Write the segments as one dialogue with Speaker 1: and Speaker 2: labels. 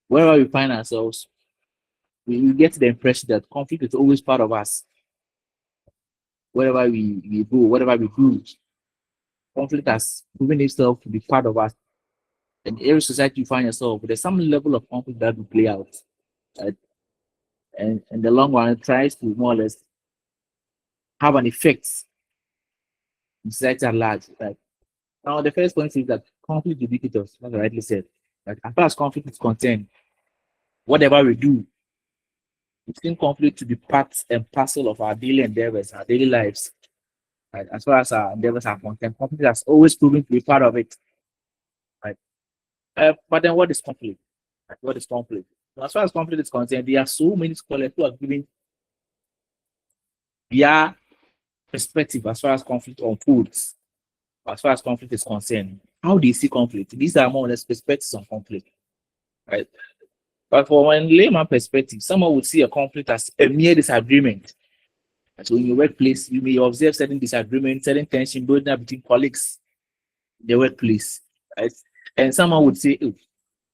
Speaker 1: Wherever we find ourselves, we get the impression that conflict is always part of us. Wherever we go, whatever we do, conflict has proven itself to be part of us. In every society you find yourself, there's some level of conflict that will play out. Right? And in the long run, it tries to more or less have an effect in society at large. Right? Now, the first point is that conflict is ubiquitous, like I rightly said. Like, as far as conflict is concerned, whatever we do, we think conflict to be part and parcel of our daily endeavors, our daily lives. Right? As far as our endeavors are concerned, conflict has always proven to be part of it. Right? But then what is conflict? Like, what is conflict? So as far as conflict is concerned, there are so many scholars who are giving their perspective as far as conflict unfolds, as far as conflict is concerned. How do you see conflict? These are more or less perspectives on conflict. Right? But from a layman perspective, someone would see a conflict as a mere disagreement. So in your workplace, you may observe certain disagreement, certain tension building up between colleagues in the workplace. Right? And someone would say, oh,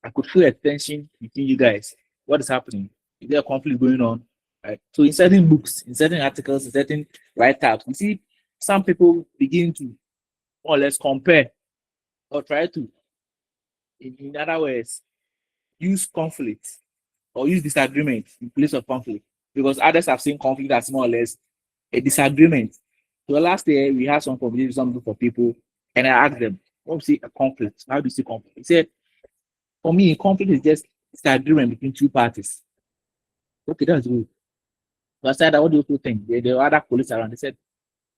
Speaker 1: I could feel a tension between you guys. What is happening? Is there a conflict going on? Right? So in certain books, in certain articles, in certain write-ups, you see some people begin to more or less compare or try to, in other words, use conflict or use disagreement in place of conflict. Because others have seen conflict as more or less a disagreement. So last year we had some conversation with some group of people, and I asked them, what do you see a conflict? How do you see conflict? He said, for me, conflict is just disagreement between two parties. Okay, that's good. So I said, what do you think? There were other colleagues around. They said,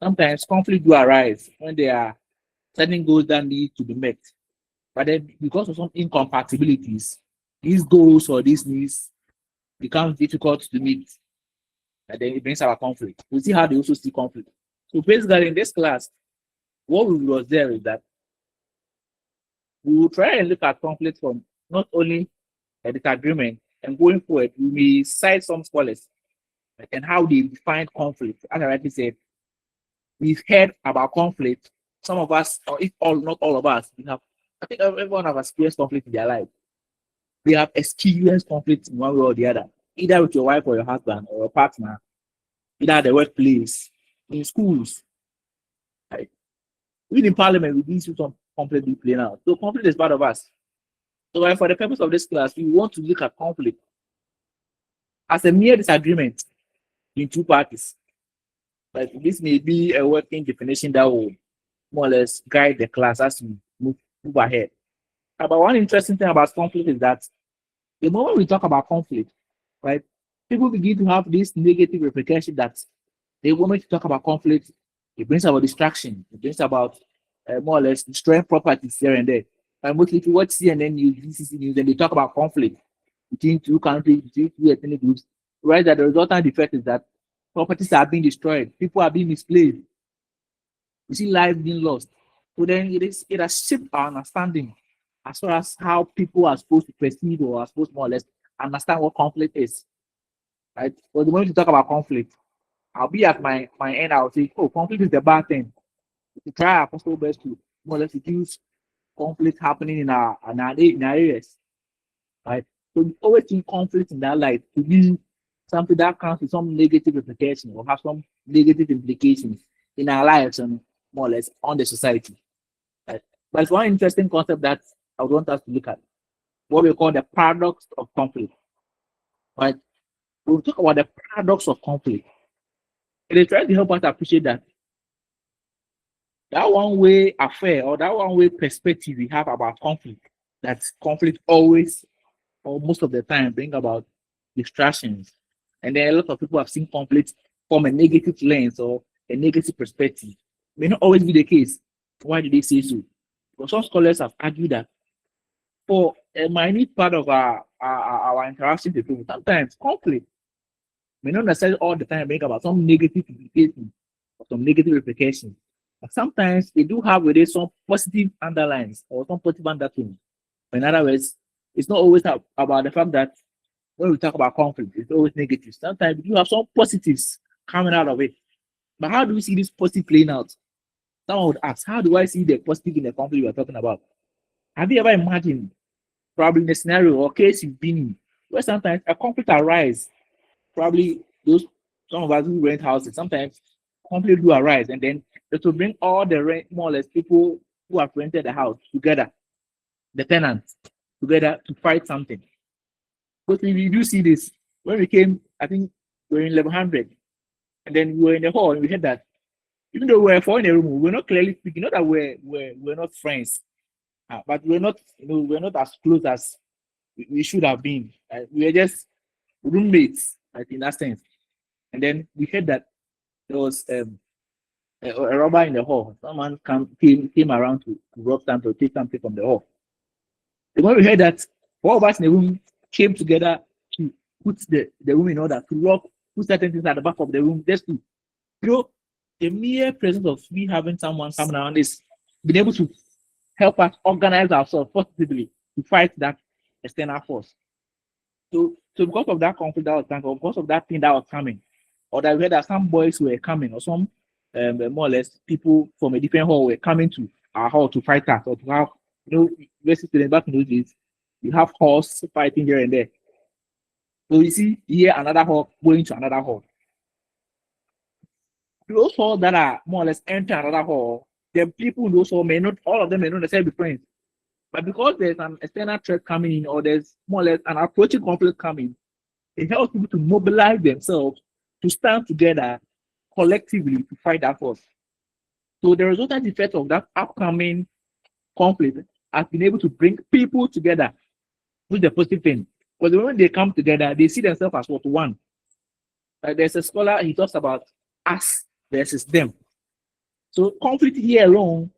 Speaker 1: sometimes conflict do arise when there are certain goals that need to be met. But then because of some incompatibilities, these goals or these needs become difficult to meet. And then it brings our conflict. We see how they also see conflict. So basically in this class, what we will observe is that we will try and look at conflict from not only a disagreement, and going forward, we may cite some scholars and how they define conflict. As I rightly said, we've heard about conflict. Some of us, or if all, not all of us, we have, I think everyone has experienced conflict in their life. We have experienced conflict in one way or the other, either with your wife or your husband or your partner, either at the workplace, in schools. Right? Even in parliament, we see some conflict be playing out. So conflict is part of us. So for the purpose of this class, we want to look at conflict as a mere disagreement in two parties. Like this may be a working definition that will more or less guide the class as we move ahead. But one interesting thing about conflict is that the moment we talk about conflict, right, people begin to have this negative repercussion that the moment you talk about conflict, it brings about distraction, it brings about more or less destroying properties here and there. And mostly if you watch CNN news, BCC news, and they talk about conflict between two countries, between two ethnic groups, right? That the resultant effect is that properties are being destroyed, people are being misplaced, you see lives being lost. So then it has shaped our understanding as far as how people are supposed to perceive or are supposed to more or less understand what conflict is. Right? But the moment you talk about conflict, I'll be at my end, I'll say, oh, conflict is the bad thing. To try our possible best to more or less reduce conflict happening in our areas. Right? So we always see conflict in that light to be something that comes with some negative implication or have some negative implications in our lives and more or less on the society. Right? But it's one interesting concept that I would want us to look at, what we call the paradox of conflict. Right? We'll talk about the paradox of conflict. And they try to help us appreciate that one way affair or that one way perspective we have about conflict, that conflict always or most of the time bring about distractions. And then a lot of people have seen conflict from a negative lens or a negative perspective. May not always be the case. Why do they say so? But some scholars have argued that for a minute part of our interaction with people, sometimes conflict may not necessarily all the time bring about some negative implications or some negative repercussions. But sometimes they do have with it some positive underlines or some positive undertones. In other words, it's not always about the fact that when we talk about conflict, it's always negative. Sometimes you have some positives coming out of it. But how do we see this positive playing out? Someone would ask, how do I see the positive in the conflict we're talking about? Have you ever imagined probably in a scenario or case you've been in, where sometimes a conflict arise. Probably those some of us who rent houses, sometimes conflict do arise, and then it will bring all the rent, more or less people who have rented the house together, the tenants together to fight something. But we do see this when we came, I think we were in 1100, and then we were in the hall and we heard that even though we were four in a room, we were not clearly speaking, not that we're not friends, but we're not, we're not as close as we should have been. We were just roommates, like in that sense. And then we heard that there was a robber in the hall. Someone came around to rob something, to take something from the hall. And when we heard that, all of us in the room came together to put the room in order, to lock, put certain things at the back of the room, just to, the mere presence of me having someone coming around is being able to help us organize ourselves positively to fight that external force. So because of that conflict that was coming, or because of that thing that was coming, or that we heard that some boys were coming, or some more or less people from a different hall were coming to our hall to fight us, or to have, university students back in those days, you have halls fighting here and there. So you see here another hall going to another hall. Those halls that are more or less enter another hall, the people in those halls may not, all of them may not necessarily be friends. But because there's an external threat coming in, or there's more or less an approaching conflict coming, it helps people to mobilize themselves to stand together collectively to fight that force. So the resultant effect of that upcoming conflict has been able to bring people together, which is the positive thing. Because when they come together, they see themselves as what one. There's a scholar, he talks about us versus them. So conflict here alone,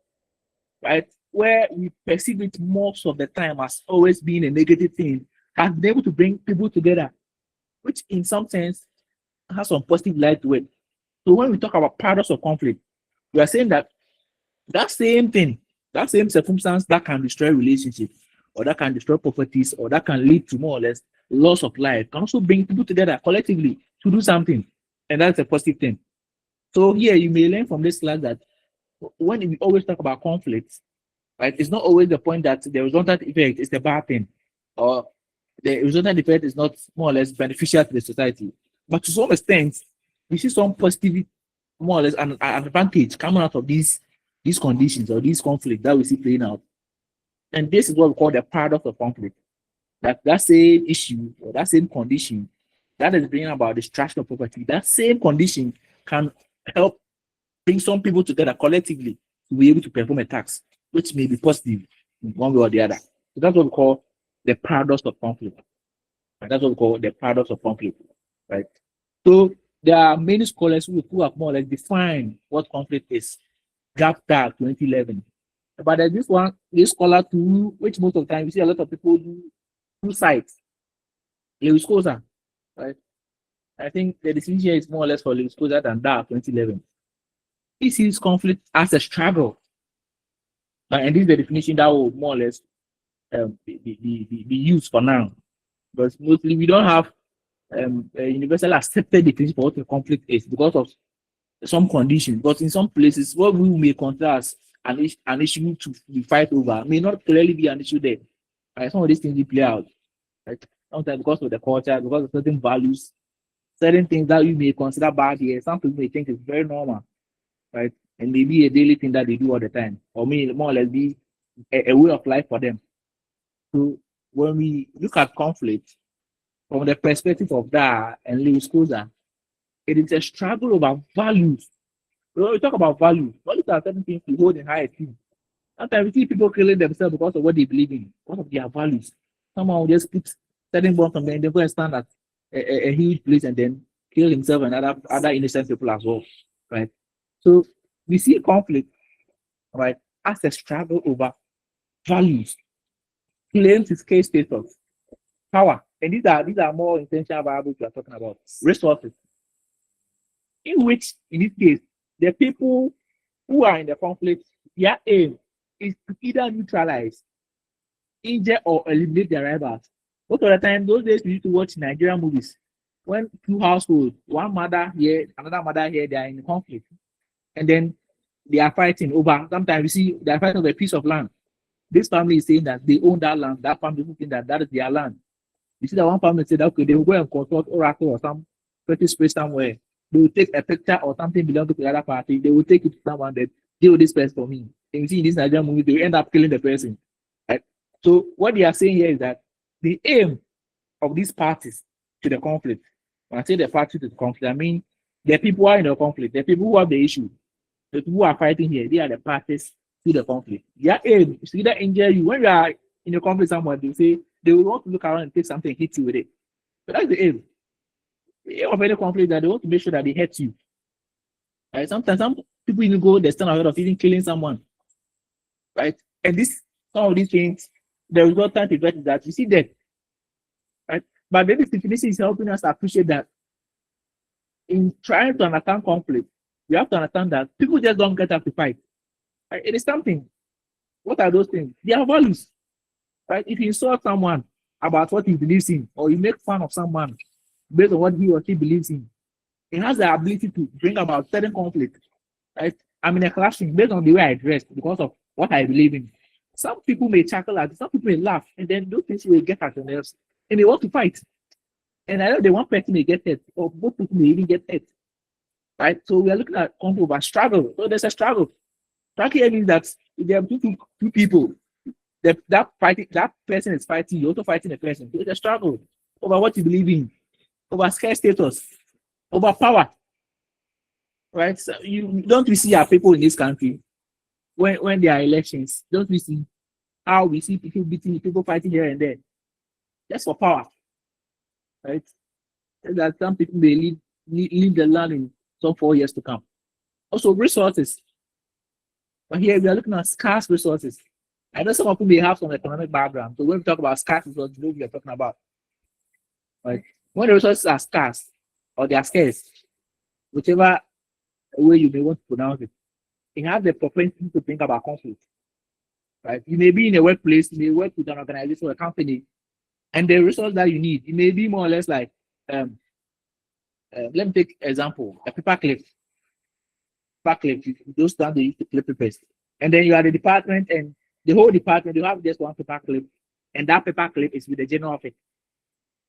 Speaker 1: right, where we perceive it most of the time as always being a negative thing, has been able to bring people together, which in some sense has some positive light to it. So when we talk about paradox of conflict, we are saying that that same thing, that same circumstance that can destroy relationships, or that can destroy properties, or that can lead to more or less loss of life, can also bring people together collectively to do something. And that's a positive thing. So here you may learn from this class that when we always talk about conflicts, right, it's not always the point that the resultant effect is the bad thing, or the resultant effect is not more or less beneficial to the society. But to some extent, we see some positive, more or less an advantage coming out of these conditions or these conflicts that we see playing out. And this is what we call the paradox of conflict. That same issue or that same condition that is bringing about destruction of property, that same condition can help bring some people together collectively to be able to perform a task, which may be positive in one way or the other. So that's what we call the paradox of conflict. And that's what we call the paradox of conflict, right? So there are many scholars who have more or less defined what conflict is. Gapta 2011. But there's this scholar too, which most of the time you see a lot of people do sites. Lewis Kosa, right? I think the decision here is more or less for Lewis Kosa than that 2011. He sees conflict as a struggle. And this is the definition that will more or less be used for now. Because mostly we don't have a universal accepted definition for what a conflict is because of some conditions. But in some places, what we may consider as an issue to be fight over may not clearly be an issue there. Right? Some of these things we play out. Right? Sometimes because of the culture, because of certain values, certain things that you may consider bad here, some people may think is very normal, right? And maybe a daily thing that they do all the time, or may more or less be a way of life for them. So when we look at conflict from the perspective of that and Lewis Kosa, it is a struggle over values. When we talk about values are certain things we hold in high esteem. Sometimes we see people killing themselves because of what they believe in, because of their values. Someone will just put certain bombs on them, they go and stand at a huge place and then kill himself and other innocent people as well, right? So we see conflict, right, as a struggle over values, claims its case status, power, and these are more intentional variables we are talking about. Resources, in which in this case the people who are in the conflict, their aim is to either neutralize, injure, or eliminate their rivals. Most of the time, those days we used to watch Nigerian movies. When two households, one mother here, another mother here, they are in conflict, and then they are fighting over. Sometimes we see they are fighting over a piece of land. This family is saying that they own that land. That family is saying that that is their land. You see that one family said, okay, they will go and consult Oracle or some pretty space somewhere. They will take a picture or something belong to the other party. They will take it to someone that deal with this person for me. And you see in this Nigerian movie, they will end up killing the person. Right? So what they are saying here is that the aim of these parties to the conflict, when I say the party to the conflict, I mean the people who are in the conflict, the people who have the issue, the people who are fighting here, they are the parties to the conflict. Their aim is to either injure you. When you are in a conflict somewhere, they say they will want to look around and take something and hit you with it. But that's the aim. The aim of any conflict that they want to make sure that they hurt you. Right? Sometimes some people even go the stand ahead of even killing someone. Right? And this some of these things, the resultant effect is that you see that. Right? But maybe definition is helping us appreciate that in trying to understand conflict, we have to understand that people just don't get up to fight. Right? It is something. What are those things? They are values. Right? If you insult someone about what he believes in, or you make fun of someone based on what he or she believes in, it has the ability to bring about certain conflict. Right? I'm in a classroom based on the way I dress because of what I believe in. Some people may chuckle at it, some people may laugh, and then those things will get at their nerves and they want to fight. And I know the one person may get hurt, or both people may even get hurt. Right? So we are looking at conflict over struggle. So there's a struggle. Struggle here means that if there are two people, that person is fighting, you're also fighting a person. So it's a struggle over what you believe in, over scarce status, over power. Right? So you don't we see our people in this country when there are elections, don't we see how we see people beating people fighting here and there? Just for power. Right? And that some people may leave the land in some 4 years to come. Also resources. But here we are looking at scarce resources. I know some of you may have some economic background. So when we talk about scarce resources, you know what we are talking about. Right? When the resources are scarce or they are scarce, whichever way you may want to pronounce it, it has the propensity to think about conflict. Right? You may be in a workplace, you may work with an organization or a company, and the resource that you need, it may be more or less like, let me take example, a paper clip. Paper clip, those times they used to clip papers. And then you are the department, and the whole department, you have just one paper clip, and that paper clip is with the general office.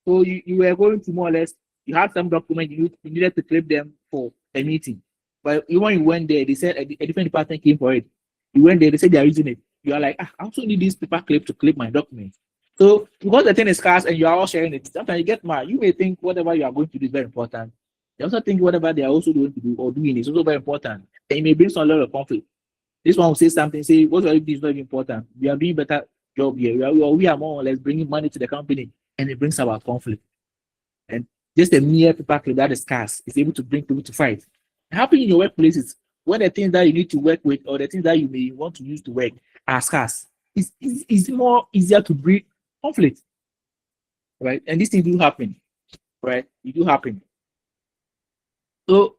Speaker 1: So you were going to more or less, you had some document, you needed to clip them for a meeting. But when you went there, they said a different department came for it. You went there, they said they are using it. You are like, I also need this paper clip to clip my document. So because the thing is scarce and you are all sharing it, sometimes you get mad. You may think whatever you are going to do is very important. You also think whatever they are also going to do or doing is also very important. And it may bring some level of conflict. This one will say something, say, what are you doing is very important. We are doing better job here. We are more or less bringing money to the company, and it brings about conflict. And just a mere paper clip that is scarce is able to bring people to fight. It happens in your workplaces when the things that you need to work with or the things that you may want to use to work are scarce. It's more easier to bring conflict, right? And these things do happen, right? It do happen. So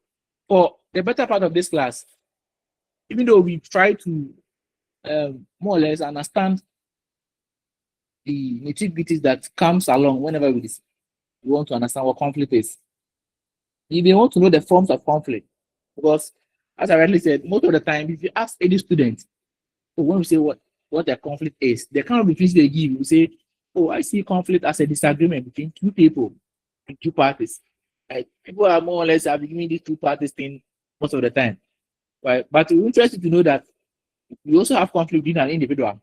Speaker 1: for the better part of this class, even though we try to more or less understand the nitty-gritties that comes along whenever we want to understand what conflict is, you may want to know the forms of conflict, because as I rightly said, most of the time, if you ask any student, when we say what a conflict is, the kind of definition they give, you say, oh, I see conflict as a disagreement between two people and two parties. Right? People are more or less arguing these two parties thing most of the time. Right? But it's interesting to know that you also have conflict with an individual.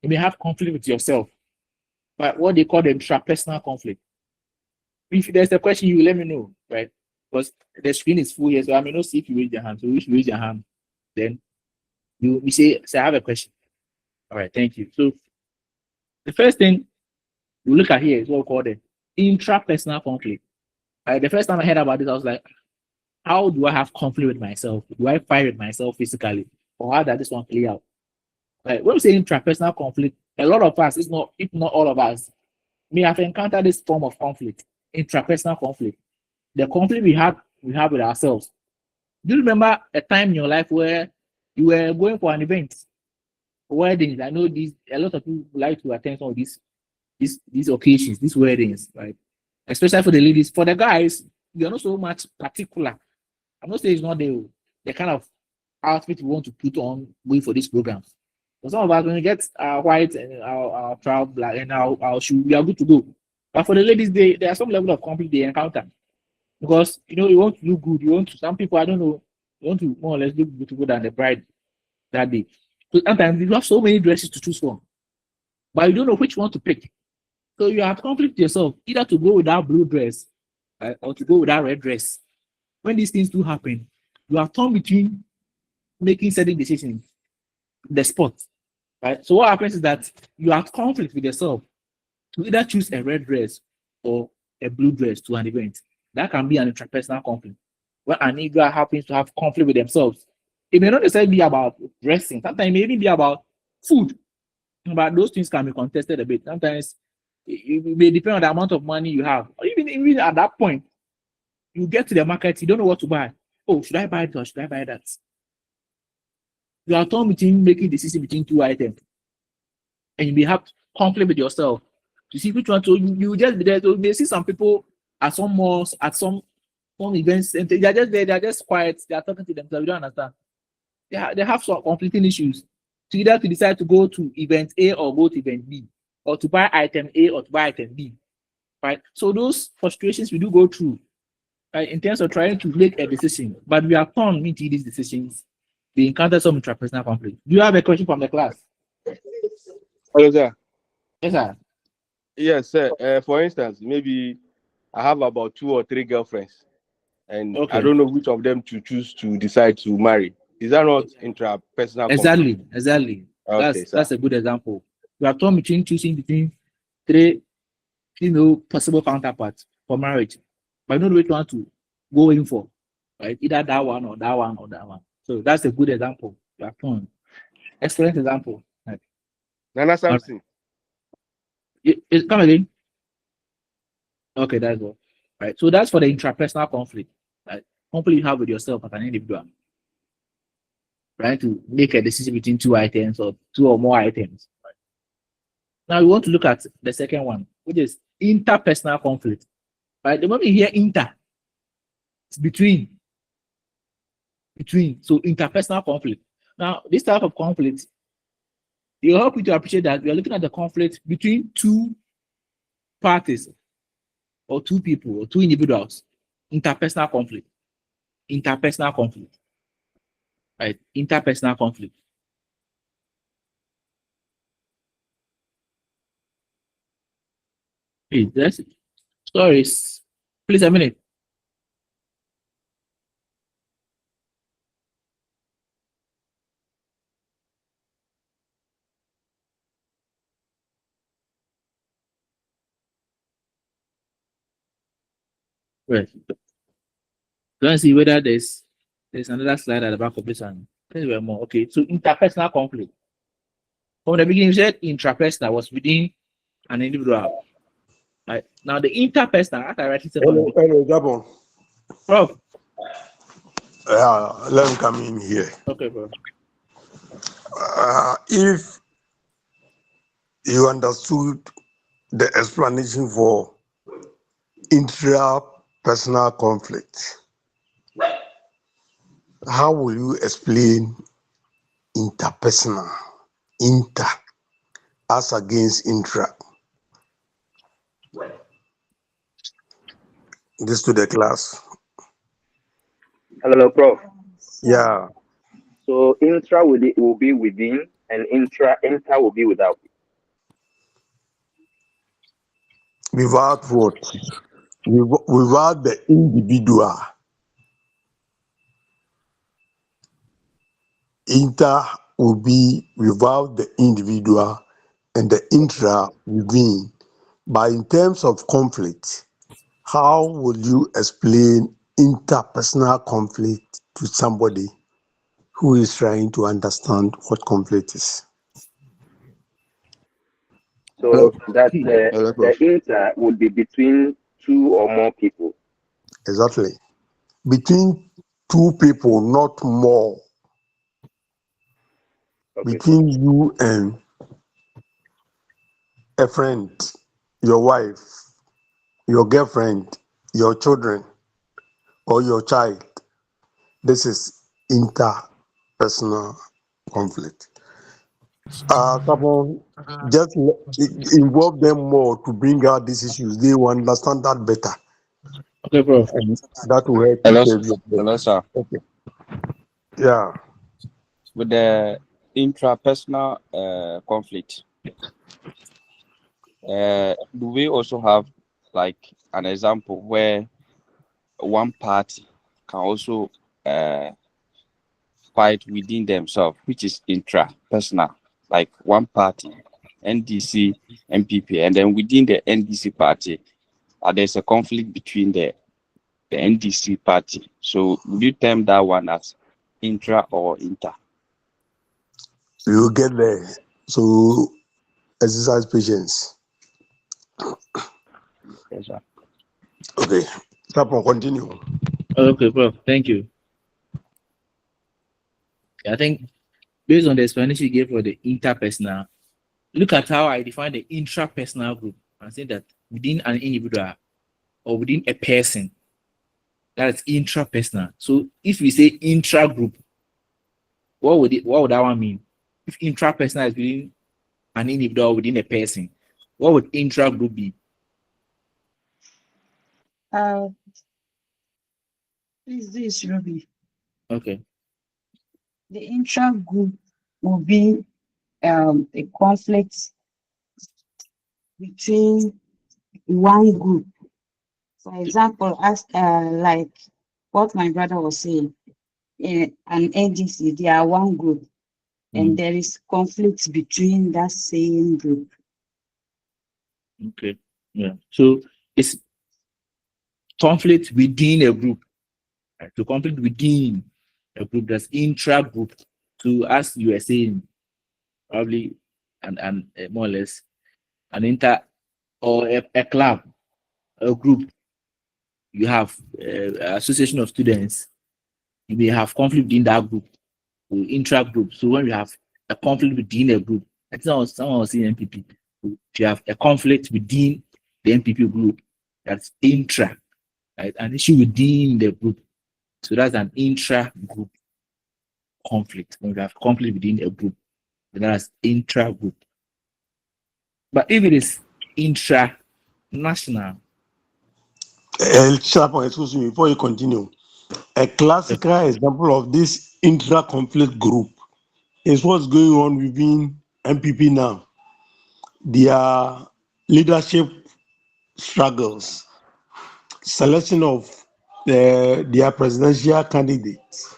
Speaker 1: You may have conflict with yourself, but what they call the intrapersonal conflict. If there's a question, you let me know, right? Because the screen is full here, so I may not see if you raise your hand. So if you raise your hand, then you say I have a question. All right, thank you. So the first thing we look at here is what we call the intrapersonal conflict. The first time I heard about this, I was like, how do I have conflict with myself? Do I fight with myself physically? Or how does this one play out? When we say intrapersonal conflict, a lot of us, if not all of us, may have encountered this form of conflict, intrapersonal conflict. The conflict we have with ourselves. Do you remember a time in your life where you were going for an event, weddings? I know a lot of people like to attend some of these occasions, these weddings, right? Especially for the ladies. For the guys, we are not so much particular. I'm not saying it's not the kind of outfit you want to put on going for these programs. For some of us, when we get our white and our trout black and our shoe, we are good to go. But for the ladies, there are some level of conflict they encounter because you want to look good. You want to some people I don't know you want to more or less look beautiful than the bride that day. So sometimes you have so many dresses to choose from, but you don't know which one to pick. So you have conflict yourself either to go with that blue dress or to go with that red dress. When these things do happen, you are torn between making certain decisions, the spot, right? So what happens is that you have conflict with yourself to either choose a red dress or a blue dress to an event. That can be an intrapersonal conflict. When an individual happens to have conflict with themselves, it may not necessarily be about dressing. Sometimes it may even be about food. But those things can be contested a bit. Sometimes it may depend on the amount of money you have. Or even at that point, you get to the market, you don't know what to buy. Oh, should I buy it or should I buy that? You are torn between making decision between two items. And you may have conflict with yourself to see which one. So you just be there. So you may see some people at some malls, at some events, and they are just there, they are just quiet, they are talking to themselves. You don't understand. They have some conflicting issues. To either to decide to go to event A or go to event B, or to buy item A or to buy item B. Right? So those frustrations we do go through, right, in terms of trying to make a decision, but we are torn into these decisions. We encounter some intrapersonal conflict. Do you have a question from the class?
Speaker 2: Hello, sir.
Speaker 1: Yes, sir.
Speaker 2: Yes, sir. For instance, maybe I have about 2 or 3 girlfriends, and I
Speaker 1: Okay.
Speaker 2: don't know which of them to choose to decide to marry. Is that not intrapersonal conflict?
Speaker 1: Exactly.
Speaker 2: Okay, sir.
Speaker 1: That's a good example. We are torn between choosing between three, possible counterparts for marriage, but you know which one to go in for, right? Either that one or that one or that one. So that's a good example. We are torn. Excellent example. Right.
Speaker 2: Nana
Speaker 1: All right.
Speaker 2: Samson.
Speaker 1: Come again. Okay, that's all. Right. So that's for the intrapersonal conflict. Right. Conflict you have with yourself as an individual. Right. To make a decision between two items or two or more items. Right. Now we want to look at the second one, which is interpersonal conflict. Right. The moment you hear inter, it's between. So interpersonal conflict. Now, this type of conflict, it will help you to appreciate that we are looking at the conflict between two parties or two people or two individuals. Interpersonal conflict. Interpersonal conflict. Right? Interpersonal conflict. Hey, that's it. Sorry. Please a minute. Right. Let's see whether there's another slide at the back of this one. There's more. Okay. So interpersonal conflict. From the beginning, you said intrapersonal was within an individual. Right. Now the interpersonal, as I rightly said from the beginning.
Speaker 3: Gabon.
Speaker 1: Prof.
Speaker 3: Let me come in here.
Speaker 1: Okay, bro.
Speaker 3: If you understood the explanation for intrapersonal conflict, how will you explain interpersonal? Inter as against intra. This to the class.
Speaker 4: Hello, Prof.
Speaker 3: Yeah.
Speaker 4: So intra will be within, and inter will be without.
Speaker 3: Without what? Without the individual. Inter will be without the individual and the intra within. But in terms of conflict, how would you explain interpersonal conflict to somebody who is trying to understand what conflict is?
Speaker 4: So that
Speaker 2: Hello,
Speaker 4: the
Speaker 2: Prof.
Speaker 4: inter would be between two or more people.
Speaker 3: Exactly. Between two people, not more.
Speaker 4: Okay.
Speaker 3: Between you and a friend, your wife, your girlfriend, your children, or your child. This is interpersonal conflict. Couple, just involve them more to bring out these issues. They will understand that better.
Speaker 1: Okay, Prof.
Speaker 3: And that will help
Speaker 5: Hello,
Speaker 3: you.
Speaker 5: hello, sir.
Speaker 3: Okay. Yeah.
Speaker 5: With the intrapersonal conflict, do we also have like an example where one party can also fight within themselves, which is intrapersonal, like one party, NDC, MPP, and then within the NDC party, there's a conflict between the NDC party. So would you term that one as intra or inter?
Speaker 3: We will get there. So exercise patience.
Speaker 5: Yes, sir.
Speaker 3: Okay. Couple, continue.
Speaker 1: Okay, Prof. Thank you. I think based on the explanation you gave for the interpersonal, look at how I define the intrapersonal group and say that within an individual or within a person, that is intrapersonal. So if we say intra group, what would that one mean? If intrapersonal is within an individual or within a person, what would intra group be?
Speaker 6: Please, this Ruby.
Speaker 1: Okay.
Speaker 6: The intra group will be a conflict between one group. For example, as like what my brother was saying, an NDC, they are one group, and there is conflict between that same group.
Speaker 1: Okay. Yeah. So it's conflict within a group. Right? So conflict within a group, that's intra group. So as you were saying, probably and more or less an inter or a club, a group. You have association of students. You may have conflict within that group, intra group. So when you have a conflict within a group, I think someone was saying MPP. If you have a conflict within the MPP group, that's intra, right? An issue within the group. So that's an intra group conflict. When you have conflict within a group, then that's intra group. But if it is intra-national,
Speaker 3: Excuse me, before you continue, a classical example of this intra-conflict group is what's going on within MPP now. Their leadership struggles, selection of their presidential candidates,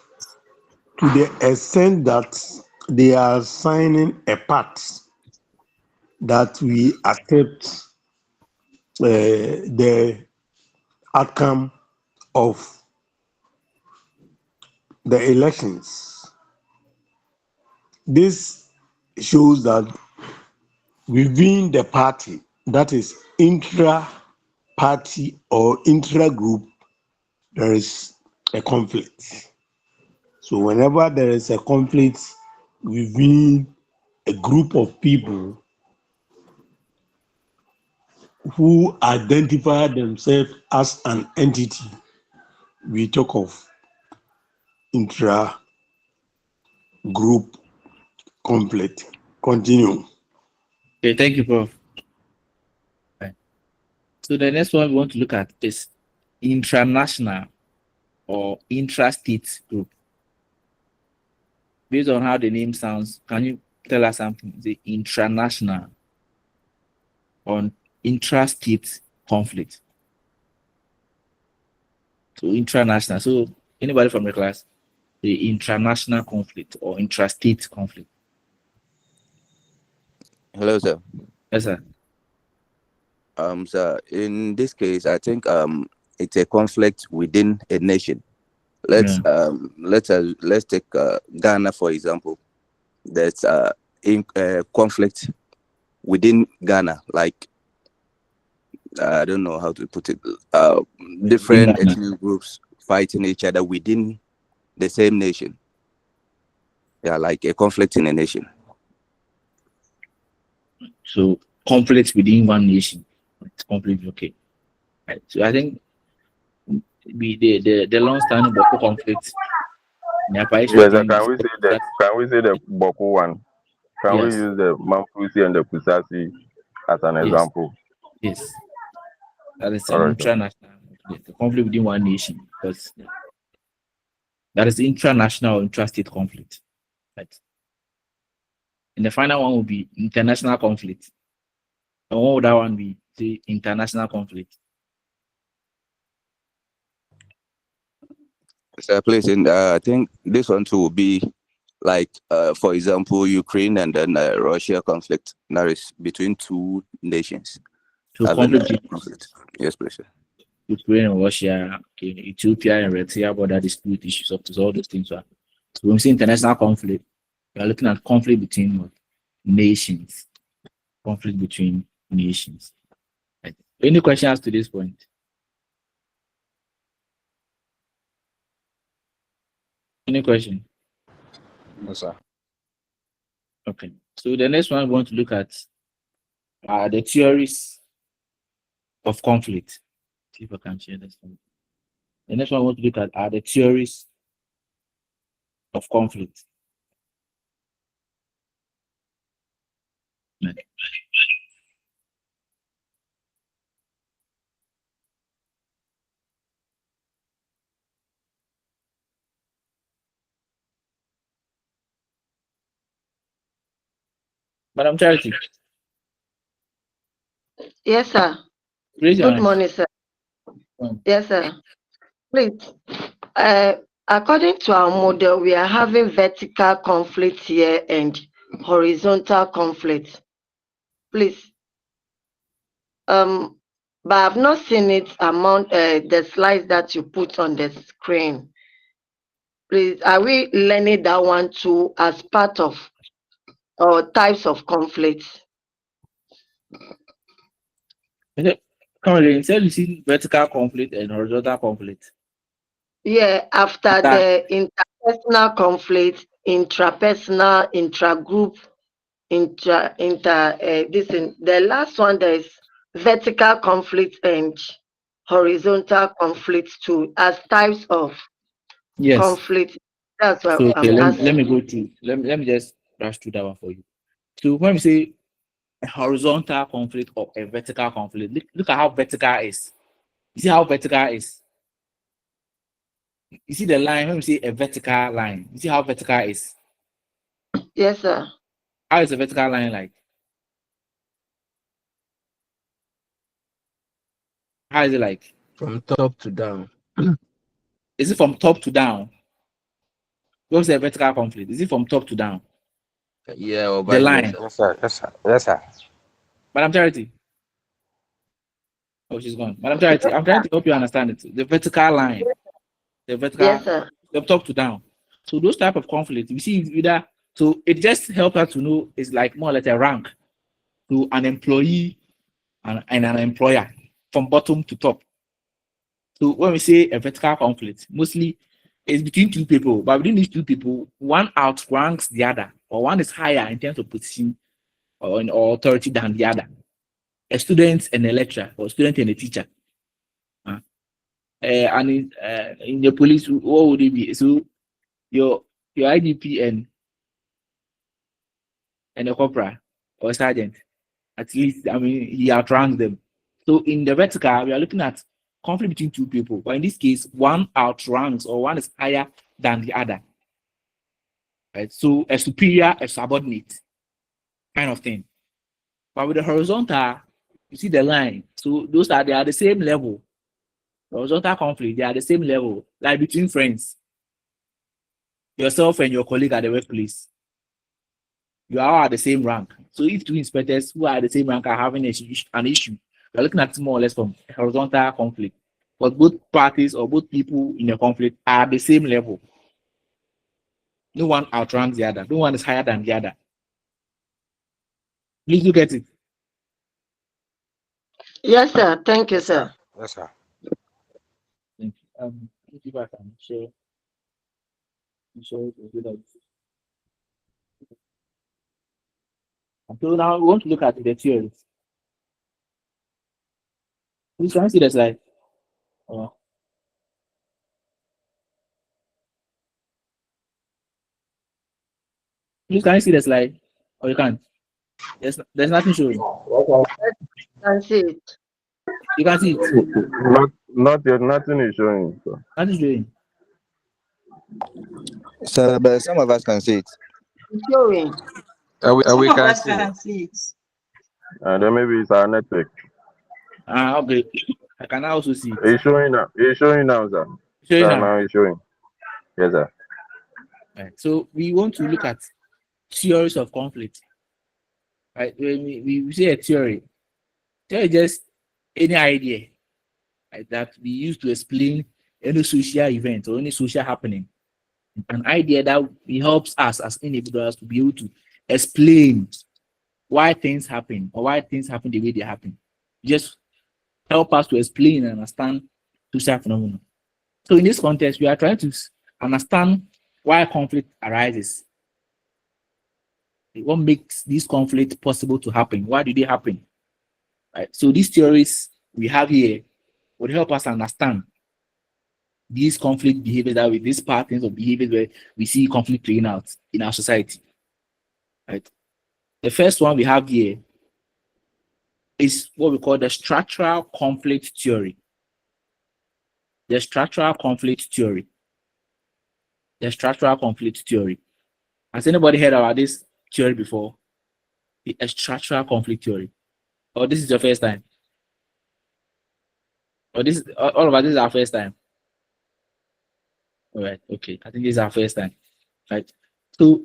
Speaker 3: to the extent that they are signing a pact that we accept the outcome of the elections. This shows that within the party, that is intra-party or intra-group, there is a conflict. So whenever there is a conflict within a group of people who identify themselves as an entity, we talk of intra-group conflict. Continue.
Speaker 1: okay, thank you, Prof. Right. So the next one we want to look at is intranational or intrastate group. Based on how the name sounds, can you tell us something? The intranational or intrastate conflict. So intranational. So anybody from the class, the international conflict or intrastate conflict.
Speaker 5: Hello, sir.
Speaker 1: Yes, sir.
Speaker 5: So in this case, I think it's a conflict within a nation. Let's take Ghana for example. There's a conflict within Ghana, like I don't know how to put it. Different ethnic groups fighting each other within the same nation. Yeah, like a conflict in a nation.
Speaker 1: So conflict within one nation. It's completely okay. Right. So I think the long-standing Boko conflict.
Speaker 2: Yes, can we say the Boko one? Can we
Speaker 1: Yes.
Speaker 2: use the Manfredi and the Kusasi as an
Speaker 1: Yes.
Speaker 2: example?
Speaker 1: Yes. That is
Speaker 2: All
Speaker 1: an
Speaker 2: right.
Speaker 1: intranational conflict, a conflict within one nation, because that is intranational or intrastate conflict. Right? And the final one will be international conflict. And what would that one be? The international conflict.
Speaker 5: So please, and I think this one too will be like, for example, Ukraine and then Russia conflict. That is between two nations
Speaker 1: So
Speaker 5: having a
Speaker 1: conflict
Speaker 5: conflict. Yes, please. Sir.
Speaker 1: Ukraine and Russia, okay, Ethiopia and Eritrea border dispute issues, up to all those things. So when we say international conflict, we are looking at conflict between what? Nations. Conflict between nations. Right. Any questions to this point? Any question?
Speaker 7: No, sir.
Speaker 1: Okay. So the next one we want to look at are the theories of conflict. See if I can share this one. The next one I want to look at are the theories of conflict. Right. Madam Charity,
Speaker 8: Yes, sir.
Speaker 1: raise your
Speaker 8: Good
Speaker 1: hand.
Speaker 8: morning, sir.
Speaker 1: Mm.
Speaker 8: Yes, sir. Please, according to our model, we are having vertical conflict here and horizontal conflict. Please, but I've not seen it among the slides that you put on the screen. Please, are we learning that one too as part of our types of conflicts?
Speaker 1: Currently, instead you see vertical conflict and horizontal conflict.
Speaker 8: Yeah, after
Speaker 1: That-
Speaker 8: the interpersonal conflict, intrapersonal, intragroup, the last one there is vertical conflict and horizontal conflict too as types of
Speaker 1: Yes.
Speaker 8: conflict. That's what
Speaker 1: So okay,
Speaker 8: I'm
Speaker 1: let
Speaker 8: asking.
Speaker 1: me go through. Let me just rush through that one for you. So when we say a horizontal conflict or a vertical conflict, look at how vertical is. You see how vertical is. You see the line when we say a vertical line. You see how vertical is.
Speaker 8: Yes, sir.
Speaker 1: How is a vertical line like? How is it like?
Speaker 7: From top to down.
Speaker 1: Is it from top to down? What's a vertical conflict? Is it from top to down?
Speaker 7: Yeah, or
Speaker 1: The
Speaker 7: vice
Speaker 1: line.
Speaker 7: versa.
Speaker 9: Yes, sir. Yes, sir. Yes, sir.
Speaker 1: Madam Charity. Oh, she's gone. Madam Charity, I'm trying to help you understand it. The vertical line. The vertical
Speaker 8: Yes, sir.
Speaker 1: from top to down. So those type of conflict, we see either, so it just helps us to know it's like more like a rank to an employee and an employer from bottom to top. So when we say a vertical conflict, mostly it's between two people, but within these two people, one outranks the other, or one is higher in terms of position or authority than the other. A student and a lecturer, or student and a teacher. And in the police, what would it be? So your IDP and a corporal or sergeant, at least, I mean, he outranks them. So in the vertical, we are looking at conflict between two people, but in this case, one outranks or one is higher than the other. Right? So a superior, a subordinate kind of thing. But with the horizontal, you see the line. So they are the same level. The horizontal conflict, they are the same level, like between friends. Yourself and your colleague at the workplace. You are all at the same rank. So if two inspectors who are at the same rank are having an issue, you're looking at it more or less from horizontal conflict. But both parties or both people in the conflict are at the same level. No one outranks the other. No one is higher than the other. Please look at it.
Speaker 8: Yes, sir. Thank you,
Speaker 9: Yes,
Speaker 8: sir.
Speaker 9: sir. Yes, sir.
Speaker 1: Thank you. If I can share it with you. So now we want to look at the theories. Please can you see the slide? Please can you see the slide? Or you can't? There's nothing showing.
Speaker 8: Can see it.
Speaker 1: You can see it.
Speaker 2: Not yet. Nothing is showing. So.
Speaker 1: Nothing showing.
Speaker 5: So, but some of us can see it.
Speaker 8: It's showing.
Speaker 7: We
Speaker 6: Some of
Speaker 7: can
Speaker 6: us
Speaker 7: see it.
Speaker 6: can see it.
Speaker 2: And then maybe it's our network.
Speaker 1: Okay. I can also see it.
Speaker 2: It's showing now. It's showing now, sir.
Speaker 1: Showing
Speaker 2: Sir,
Speaker 1: now.
Speaker 2: now it's showing. Yes, sir.
Speaker 1: Right. So we want to look at theories of conflict. Right? When we say a theory is just any idea, right, that we use to explain any social event or any social happening. An idea that helps us as individuals to be able to explain why things happen or why things happen the way they happen. Just help us to explain and understand social phenomena. So in this context, we are trying to understand why conflict arises. What makes this conflict possible to happen? Why do they happen? Right. So these theories we have here would help us understand these conflict behaviors that with these patterns of behaviors where we see conflict playing out in our society. Right. The first one we have here is what we call the structural conflict theory. The structural conflict theory. The structural conflict theory. Has anybody heard about this theory before? The structural conflict theory. Or this is your first time? Or this all of us, this is our first time? All right, okay. I think this is our first time. Right. So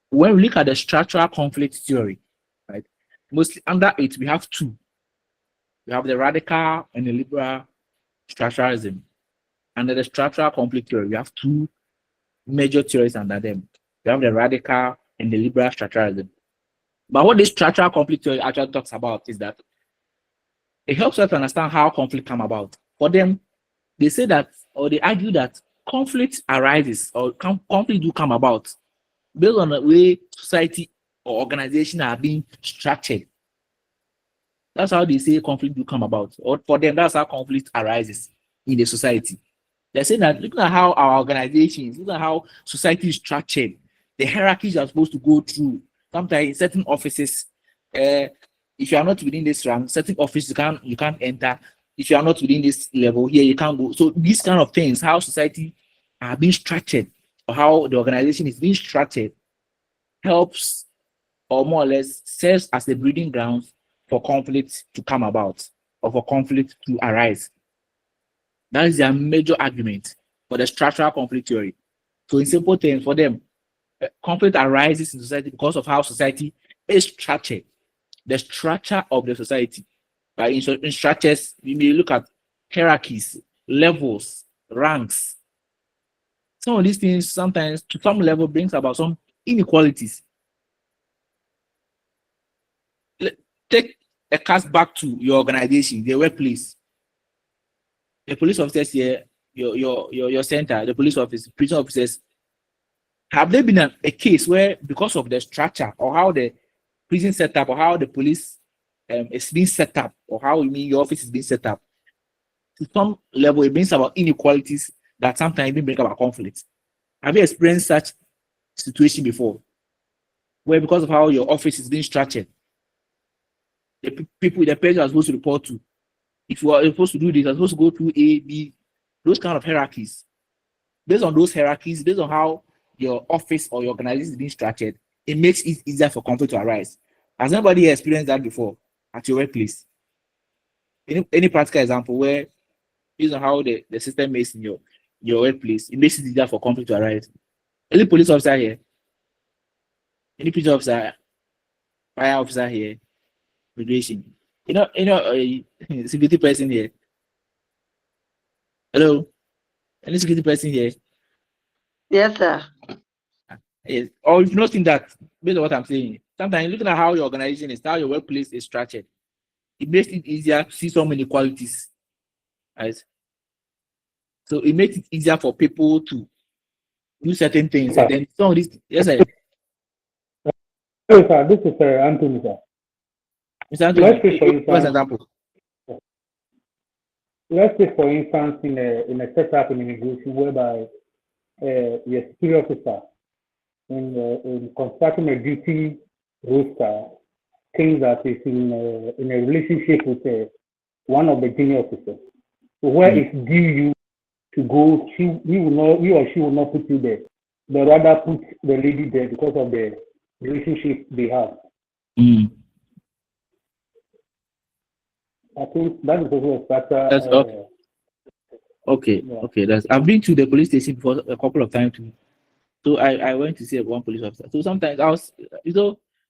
Speaker 1: when we look at the structural conflict theory, right, mostly under it, we have two. We have the radical and the liberal structuralism. Under the structural conflict theory, we have two major theories under them. We have the radical and the liberal structuralism. But what this structural conflict theory actually talks about is that it helps us to understand how conflict come about. For them, they say that, or they argue that conflict arises or conflict do come about based on the way society or organization are being structured. That's how they say conflict do come about. Or for them, that's how conflict arises in the society. They're saying that look at how our organizations, look at how society is structured, the hierarchies are supposed to go through. Sometimes in certain offices, if you are not within this rank, certain office you can't enter. If you are not within this level here, you can't go. So these kind of things, how society are being structured, or how the organization is being structured, helps or more or less serves as the breeding grounds for conflict to come about or for conflict to arise. That is their major argument for the structural conflict theory. So in simple terms, for them, conflict arises in society because of how society is structured, the structure of the society. Right? In structures, we may look at hierarchies, levels, ranks. Some of these things sometimes to some level brings about some inequalities. Take a cast back to your organization, the workplace. The police officers here, your center, the police office, prison officers, have there been a case where because of the structure or how the prison set up or how the police is being set up or how you mean your office is being set up, to some level it brings about inequalities that sometimes even bring about conflicts? Have you experienced such situation before? Where because of how your office is being structured, the person are supposed to report to, if you are supposed to do this, you're supposed to go through A, B, those kind of hierarchies. Based on those hierarchies, based on how your office or your organization is being structured, it makes it easier for conflict to arise. Has anybody experienced that before at your workplace? Any practical example where, based on how the system is in your workplace, it makes it easier for conflict to arise? Any police officer here? Any police officer, fire officer here, immigration? Security person here. Hello? Any security person here?
Speaker 8: Yes, sir.
Speaker 1: Yes. Or if you not think that, based on what I'm saying, sometimes looking at how your organization is, how your workplace is structured, it makes it easier to see so many qualities. Right? So it makes it easier for people to do certain things. And then some of these, yes, sir.
Speaker 9: Hello, sir. This is Anthony, sir.
Speaker 1: Mr. Anthony,
Speaker 9: Let's say, for
Speaker 1: what's
Speaker 9: instance,
Speaker 1: example?
Speaker 9: let's say, for instance, in a setup in immigration whereby your superior officer in constructing a duty roster thinks that he's in a relationship with one of the junior officers. So where it's due you to go, he or she will not put you there. They rather put the lady there because of the relationship they have. I think that is also a factor.
Speaker 1: That's okay.
Speaker 9: Yeah.
Speaker 1: Okay. I've been to the police station before a couple of times too. So I went to see one police officer. So sometimes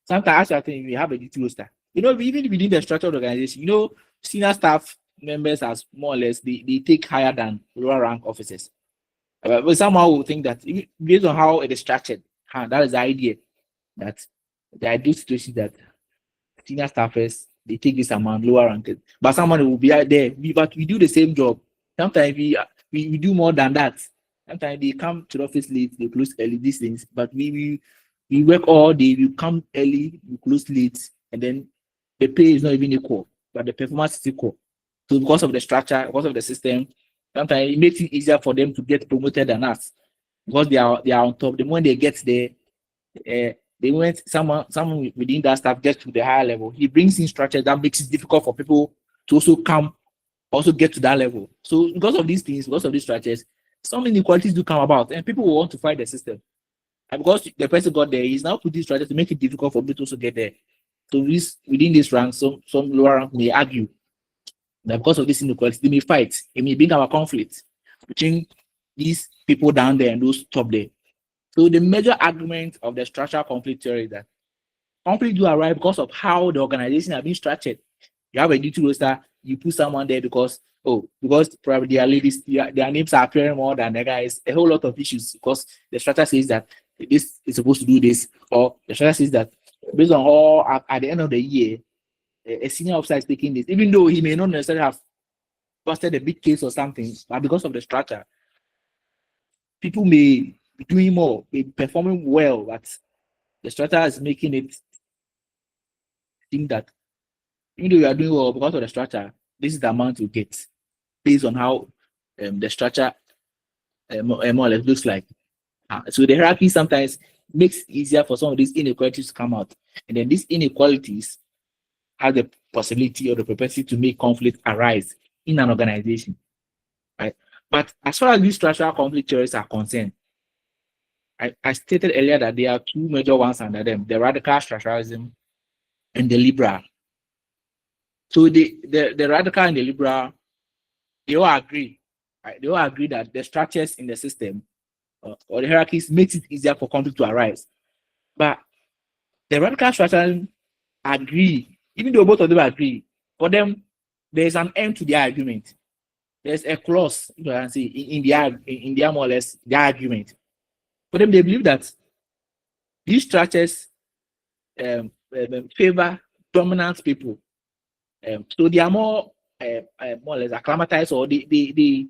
Speaker 1: sometimes I think we have a duty roster. Even within the structure of the organization, senior staff members as more or less they take higher than lower rank officers. But somehow we think that based on how it is structured, that is the idea that the ideal situation that senior staffers they take this amount lower ranked, but someone will be out there. But we do the same job. Sometimes we do more than that. Sometimes they come to the office late, they close early. These things, but we work all day. We come early, we close late, and then the pay is not even equal, but the performance is equal. So because of the structure, because of the system, sometimes it makes it easier for them to get promoted than us because they are on top. The moment they get there, they went someone within that staff gets to the higher level. He brings in structure that makes it difficult for people to also get to that level. So because of these things, because of these structures, some inequalities do come about, and people will want to fight the system. And because the person got there, he's now put these structures to make it difficult for people to also get there. So within this rank, some lower rank may argue that because of this inequality, they may fight. It may bring about conflict between these people down there and those top there. So the major argument of the structural conflict theory is that conflict do arise because of how the organization has been structured. You have a duty roster, you put someone there because probably their ladies, their names are appearing more than the guys. A whole lot of issues because the structure says that this is supposed to do this, or the structure says that based on all at the end of the year, a senior officer is taking this, even though he may not necessarily have busted a big case or something, but because of the structure, people may be doing more, may be performing well, but the structure is making it think that even though you are doing well because of the structure, this is the amount you get based on how the structure more or less looks like. So the hierarchy sometimes makes it easier for some of these inequalities to come out, and then these inequalities have the possibility or the propensity to make conflict arise in an organization, right? But as far as these structural conflict theories are concerned, I stated earlier that there are two major ones under them: the radical structuralism and the liberal. So the radical and the liberal, they all agree, right? They all agree that the structures in the system or the hierarchies makes it easier for conflict to arise. But the radical structuralists agree, even though both of them agree, for them, there's an end to their argument. There's a clause, you can see, in their more or less their argument. For them, they believe that these structures favor dominant people. So they are more or less acclimatized, or they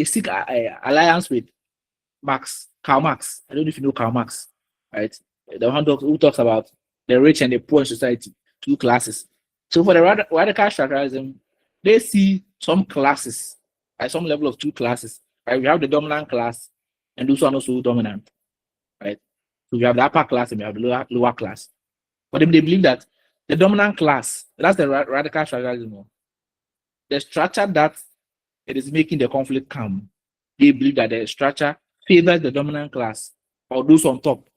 Speaker 1: seek alliance with Karl Marx. I don't know if you know Karl Marx, right? The one who talks about the rich and the poor in society, two classes. So for the radical structuralism, they see some classes at some level of two classes. Right? We have the dominant class, and those are also dominant, right? So we have the upper class and we have the lower class. For them, they believe that the dominant class, that's the radical structuralism. The structure that it is making the conflict come, they believe that the structure favors the dominant class or those on top,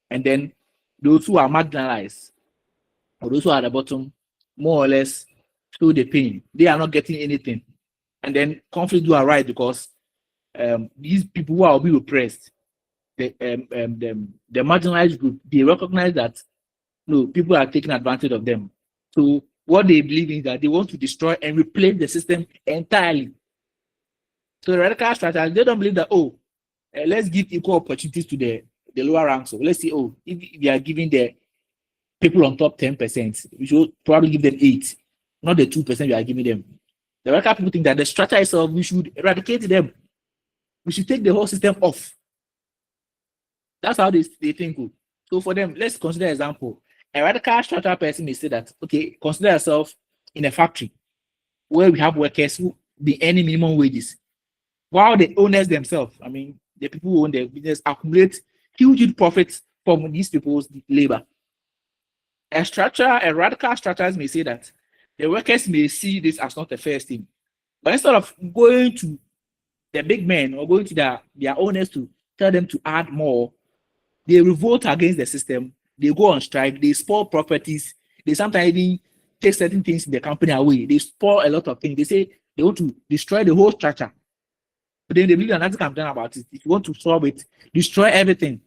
Speaker 1: and then those who are marginalized or those who are at the bottom more or less feel the pain. They are not getting anything, and then conflict do arise because these people who are being oppressed, the marginalized group, they recognize that people are taking advantage of them. So what they believe is that they want to destroy and replace the system entirely. So the radical strategists, they don't believe that let's give equal opportunities to the lower ranks. So let's say if we are giving the people on top 10%, we should probably give them 8, not the 2% we are giving them. The radical people think that the structure itself, we should eradicate them. We should take the whole system off. That's how they think. So for them, let's consider an example. A radical structural person may say that, okay, consider yourself in a factory where we have workers who be earning minimum wages, while the owners themselves, I mean, the people who own the business, accumulate huge profits from these people's labor. A radical structuralist may say that the workers may see this as not a fair thing. But instead of going to the big men or going to their owners to tell them to add more, they revolt against the system. They go on strike. They spoil properties. They sometimes even take certain things in the company away. They spoil a lot of things. They say they want to destroy the whole structure. But then they believe that nothing can be done about it. If you want to solve it, destroy everything.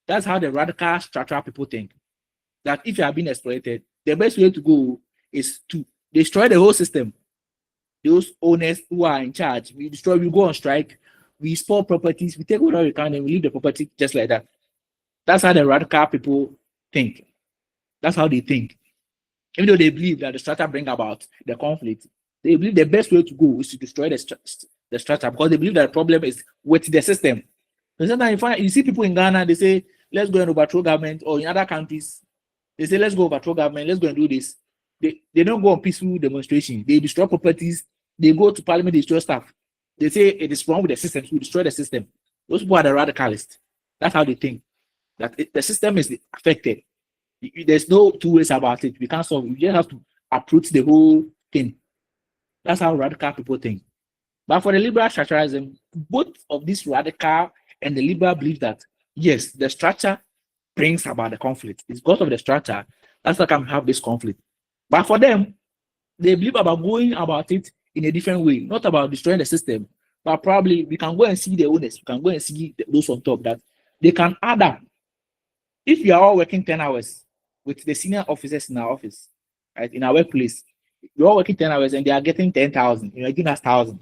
Speaker 1: That's how the radical structural people think. That if you are being exploited, the best way to go is to destroy the whole system. Those owners who are in charge, we go on strike, we spoil properties, we take whatever we can, and we leave the property just like that. That's how the radical people think. That's how they think. Even though they believe that the structure bring about the conflict, they believe the best way to go is to destroy the structure because they believe that the problem is with the system. So sometimes you see people in Ghana, they say, let's go and overthrow government, or in other countries, they say, let's go overthrow government, let's go and do this. They don't go on peaceful demonstration. They destroy properties. They go to parliament, they destroy stuff. They say it is wrong with the system, so we destroy the system. Those people are the radicalists. That's how they think. That the system is affected. There's no two ways about it. We can't solve it. We just have to approach the whole thing. That's how radical people think. But for the liberal structuralism, both of this radical and the liberal believe that, yes, the structure brings about the conflict. It's because of the structure that's why we can have this conflict. But for them, they believe about going about it in a different way, not about destroying the system, but probably we can go and see the owners, we can go and see those on top that they can add up. If you are all working 10 hours with the senior officers in our office, right, in our workplace, you're all working 10 hours and they are getting 10,000, you're giving us 1,000.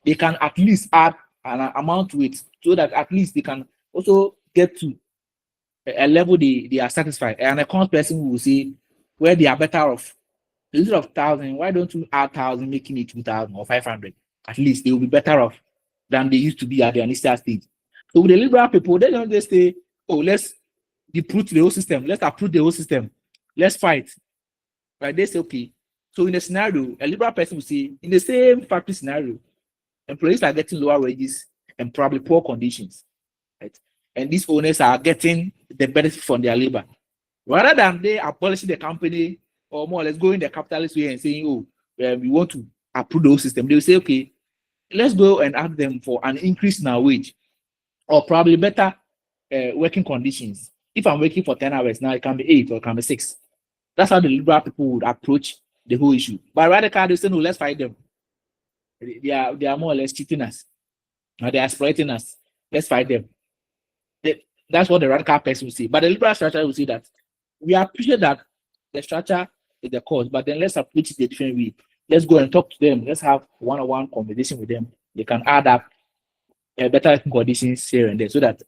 Speaker 1: They can at least add an amount to it so that at least they can also get to a level they are satisfied. And a common person will say where they are better off. Instead of 1,000, why don't you add 1,000, making it 2,000 or 500? At least they will be better off than they used to be at the initial stage. So with the liberal people, they don't just say, oh, let's uproot the whole system. Let's uproot the whole system. Let's fight. Right? They say, okay. So in a scenario, a liberal person will say, in the same factory scenario, employees are getting lower wages and probably poor conditions. Right? And these owners are getting the benefit from their labor. Rather than they abolishing the company or more or less going the capitalist way and saying, oh, we want to approve the whole system, they will say, okay, let's go and ask them for an increase in our wage or probably better working conditions. If I'm working for 10 hours now, it can be 8 or it can be 6. That's how the liberal people would approach the whole issue. But radical, they say, no, let's fight them. They are more or less cheating us. Or they are exploiting us. Let's fight them. That's what the radical person will say. But the liberal structure will say that we appreciate that the structure is the cause, but then let's approach it a different way. Let's go and talk to them. Let's have one-on-one conversation with them. They can add up better conditions here and there so that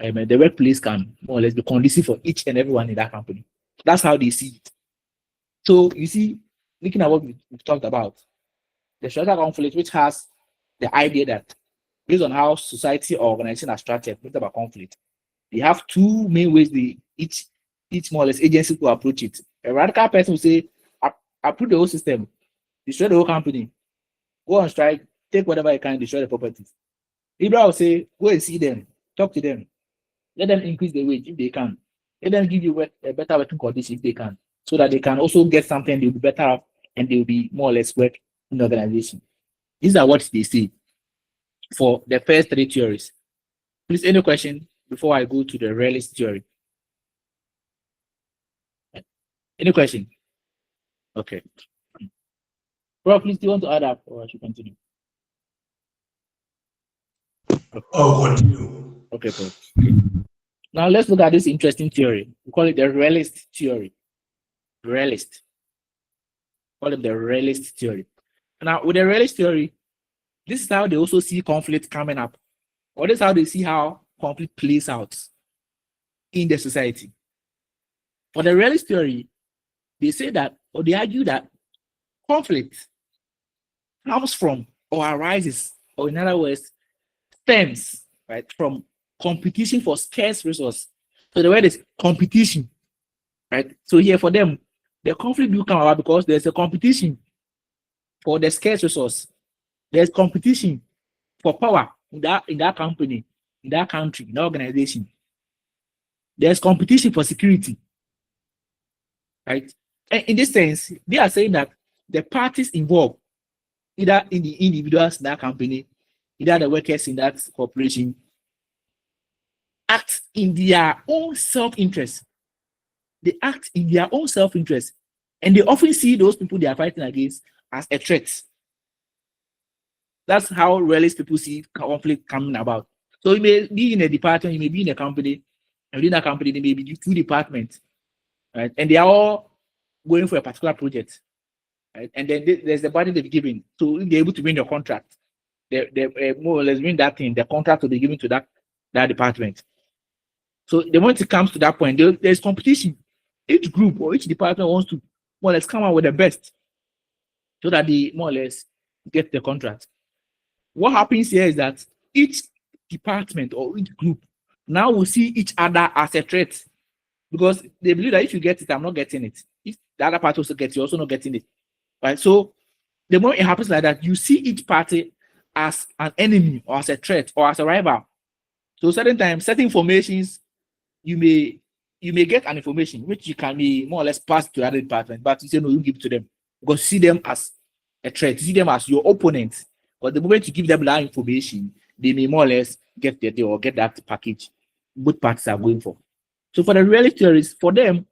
Speaker 1: the workplace can more or less be conducive for each and everyone in that company. That's how they see it. So you see, looking at what we've talked about, the structural conflict, which has the idea that based on how society or organization are structured, think about conflict. They have two main ways each more or less agency to approach it. A radical person will say, approve the whole system, destroy the whole company, go on strike, take whatever you can, destroy the properties. Liberal will say, go and see them, talk to them, let them increase the wage if they can, let them give you a better working condition if they can, so that they can also get something, they'll be better off and they'll be more or less work in the organization. These are what they say for the first three theories. Please, any question before I go to the realist theory? Any question? Okay. Bro, please, do you want to add up or I should continue?
Speaker 3: Oh, continue.
Speaker 1: Okay, bro. Okay. Now let's look at this interesting theory. We call it the realist theory. Realist. Call it the realist theory. Now, with the realist theory, this is how they also see conflict coming up. Or this is how they see how conflict plays out in the society. For the realist theory, they say that, or they argue that conflict comes from or arises, or in other words, stems, right, from competition for scarce resource. So the word is competition, right? So here for them, the conflict will come about because there's a competition for the scarce resource. There's competition for power in that company, in that country, in that organization. There's competition for security. right? And in this sense, they are saying that the parties involved, either in the individuals in that company, either the workers in that corporation, act in their own self-interest. They act in their own self-interest. And they often see those people they are fighting against as a threat. That's how realist people see conflict coming about. So you may be in a department, you may be in a company, and within that company, there may be 2 departments, right? And they are all going for a particular project, right? And then there's the budget they've given. So if they're able to win the contract, they more or less win that thing, the contract will be given to that department. So the moment it comes to that point, there's competition. Each group or each department wants to more or less come out with the best so that they more or less get the contract. What happens here is that each department or each group now will see each other as a threat because they believe that if you get it, I'm not getting it. If the other party also gets it, you're also not getting it. Right? So the moment it happens like that, you see each party as an enemy or as a threat or as a rival. So certain times, certain informations, you may get an information which you can be more or less passed to the other department, but you say no, you give it to them because you see them as a threat, you see them as your opponent. But the moment you give them that information, they may more or less get the deal or get that package both parties are going for. So for the realist theories, for them,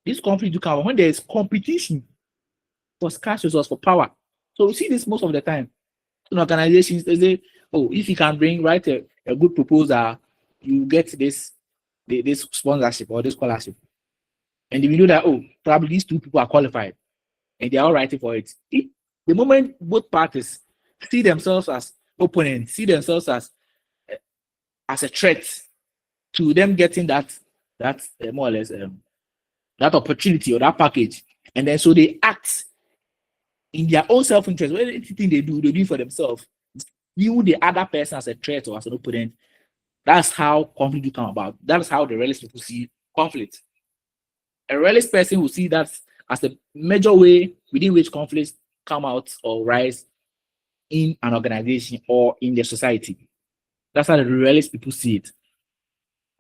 Speaker 1: this conflict do come when there is competition for scarce resource for power. So we see this most of the time. In organizations, they say, oh, if you can write a good proposal, you get this sponsorship or this scholarship. And if you know that, oh, probably these 2 people are qualified and they are all writing for it. The moment both parties see themselves as opponents, see themselves as a threat to them getting that more or less that opportunity or that package, and then so they act in their own self-interest. Whether anything they do it for themselves. View the other person as a threat or as an opponent. That's how conflict will come about. That's how the realist people see conflict. A realist person will see that as a major way within which conflicts come out or rise in an organization or in the society. That's how the realist people see it.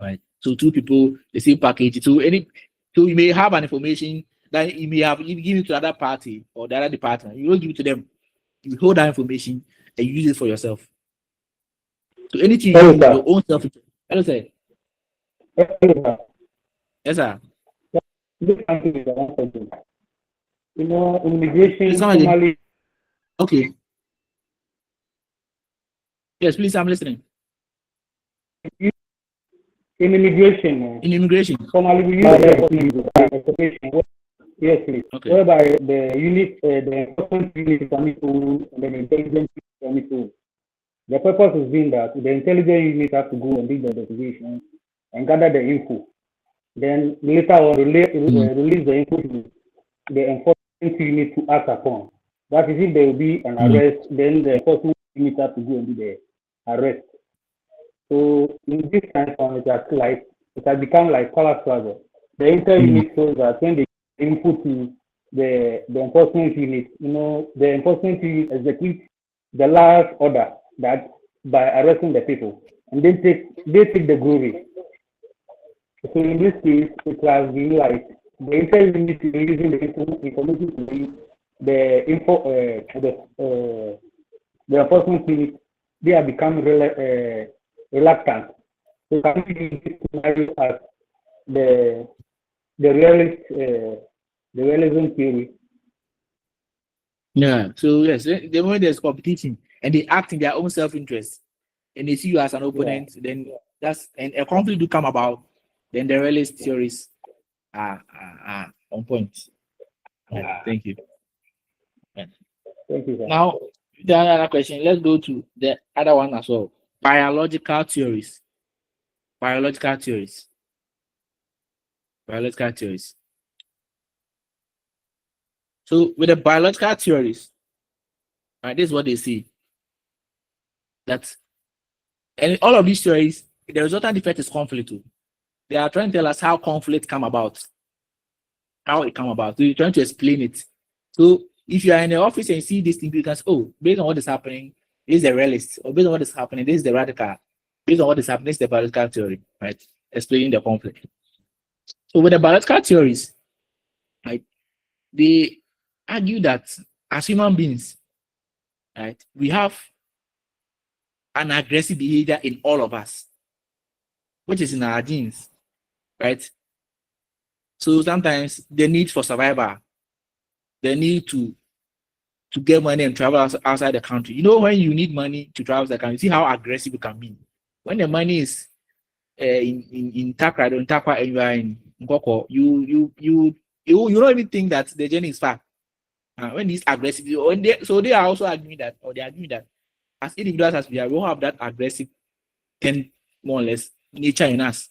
Speaker 1: Right. So 2 people, the same package. So you may have an information that you may have given it to the other party or the other department. You don't give it to them. You hold that information and you use it for yourself. So anything you use your own self. Hello, sir. Yes, sir.
Speaker 9: You know, immigration normally.
Speaker 1: Okay. Yes, please, I'm listening.
Speaker 9: In immigration. Normally we use yes, please. Okay. Whereby the unit, the enforcement unit is on its own, and then the intelligence unit is on its own. The purpose has been that the intelligence unit has to go and do the investigation and gather the info. Then later on, release the info to the enforcement unit to act upon. That is, if there will be an arrest, then the enforcement unit has to go and do the arrest. So in this kind of it has become like color struggle. The inter unit shows that when they input to the enforcement unit, you know, the enforcement unit executes the last order that by arresting the people, and then they take the glory. So in this case, it has been like the inter unit is using the information to read the enforcement unit. They have become reluctant. So can we use this scenario as the realism theory?
Speaker 1: Yeah. So yes, the moment there's competition and they act in their own self-interest, and they see you as an opponent, then that's and a conflict do come about. Then the realist theories are on point. Yeah, thank you. Yeah.
Speaker 9: Thank you, sir.
Speaker 1: Now, the other question. Let's go to the other one as well. Biological theories. So with the biological theories, right, this is what they see. That and all of these theories, the resultant effect is conflict too. They are trying to tell us how conflict come about. How it come about. So you're trying to explain it. So if you are in the office and you see this thing, you can say, oh, based on what is happening, this is the realist, or based on what is happening, this is the radical. Based on what is happening, this is the biological theory, right? Explaining the conflict. So with the biological theories, right? They argue that as human beings, right, we have an aggressive behavior in all of us, which is in our genes, right? So sometimes the need for survival, the need to get money and travel outside the country. You know, when you need money to travel outside the country, see how aggressive you can be. When the money is in Takra, in Takwa, and you are in Nkoko, you don't even think that the journey is far. When it's aggressive, so they are also arguing that, or they are arguing that as individuals as we are, we all have that aggressive, more or less, nature in us,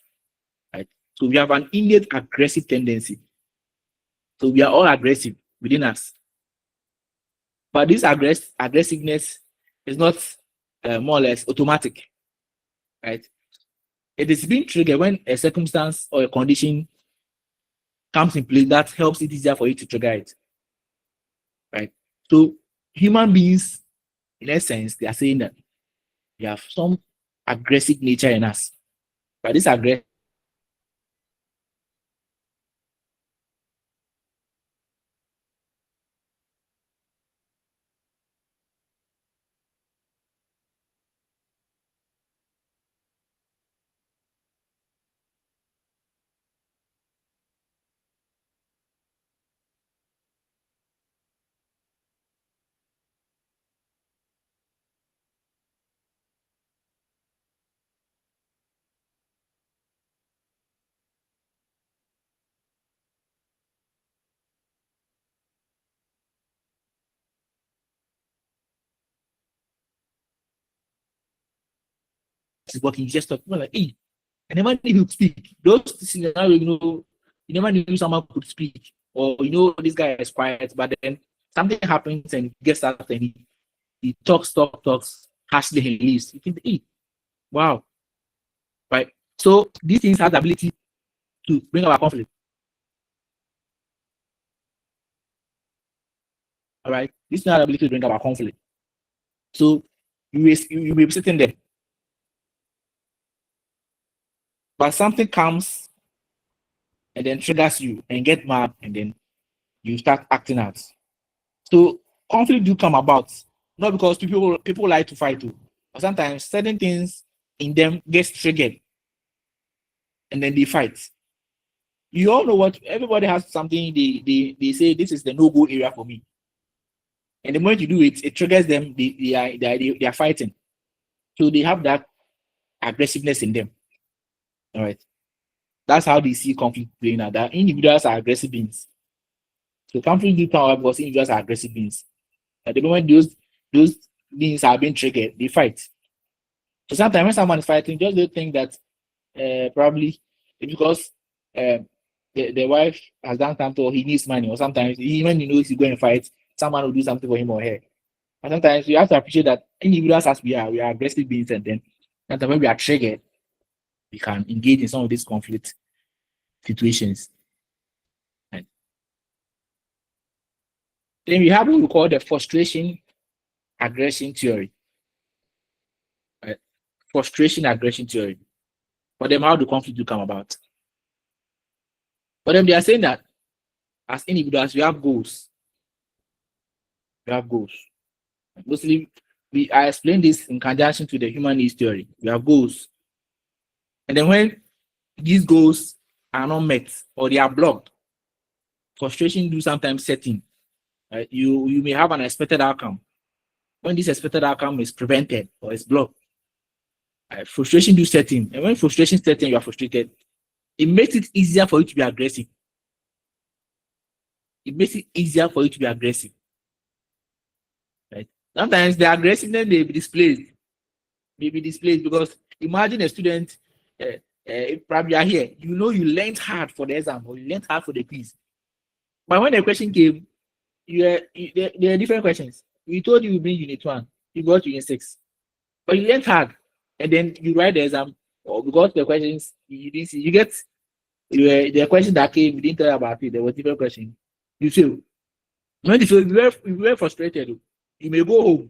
Speaker 1: right? So we have an innate aggressive tendency. So we are all aggressive within us. But this aggressiveness is not more or less automatic, right? It is being triggered when a circumstance or a condition comes in place that helps it easier for you to trigger it, right? So human beings, in essence, they are saying that we have some aggressive nature in us, but this aggressive is working, you just talk like, hey, I never knew he speak. Those scenarios, you never knew someone could speak, or this guy is quiet, but then something happens and he gets out and he talks, harshly, and leaves. You think, hey, wow, right? So these things have the ability to bring about conflict. All right, this has the ability to bring about conflict. So you will be sitting there, but something comes and then triggers you and get mad, and then you start acting out. So conflict do come about not because people like to fight too, but sometimes certain things in them gets triggered and then they fight. You all know what everybody has something they say this is the no-go area for me. And the moment you do it, it triggers them, they are fighting. So they have that aggressiveness in them. All right. That's how they see conflict playing out. That individuals are aggressive beings. So conflict do come out because individuals are aggressive beings. At the moment those beings are being triggered, they fight. So sometimes when someone is fighting, just don't think that probably because the wife has done something or he needs money, or sometimes even he knows he's going to fight, someone will do something for him or her. And sometimes you have to appreciate that individuals as we are aggressive beings, and then when we are triggered, we can engage in some of these conflict situations. Right. Then we have what we call the frustration aggression theory. Right. Frustration aggression theory. For them, how do conflict do come about? For them, they are saying that as individuals, we have goals. We have goals. Mostly, I explained this in conjunction to the human needs theory. We have goals. And then when these goals are not met or they are blocked, frustration do sometimes set in. Right? You may have an expected outcome. When this expected outcome is prevented or is blocked, frustration do set in. And when frustration sets in, you are frustrated. It makes it easier for you to be aggressive. It makes it easier for you to be aggressive. Right? Sometimes the aggressiveness may be displayed. Because imagine a student, probably you are here, you learned hard for the exam or you learned hard for the quiz. But when the question came, there are different questions. We told you bring unit 1, you got unit 6. But you learned hard, and then you write the exam, or because the questions you didn't see, you get the question that came, you didn't tell about it, there was different question. You fail. When you fail, you were frustrated. You may go home.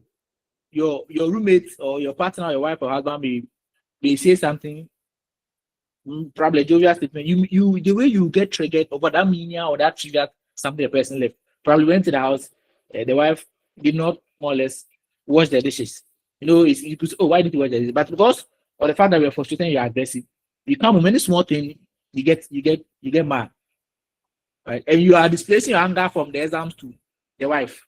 Speaker 1: Your roommate or your partner, or your wife or husband may say something, probably a jovial statement. The way you get triggered over that mania or that trigger something the person left. Probably went to the house, the wife did not more or less wash the dishes. You know, you could say, oh, why did you wash the dishes? But because of the fact that you're frustrated, you're aggressive, you come with many small things, you get mad. Right? And you are displacing your anger from the exams to the wife.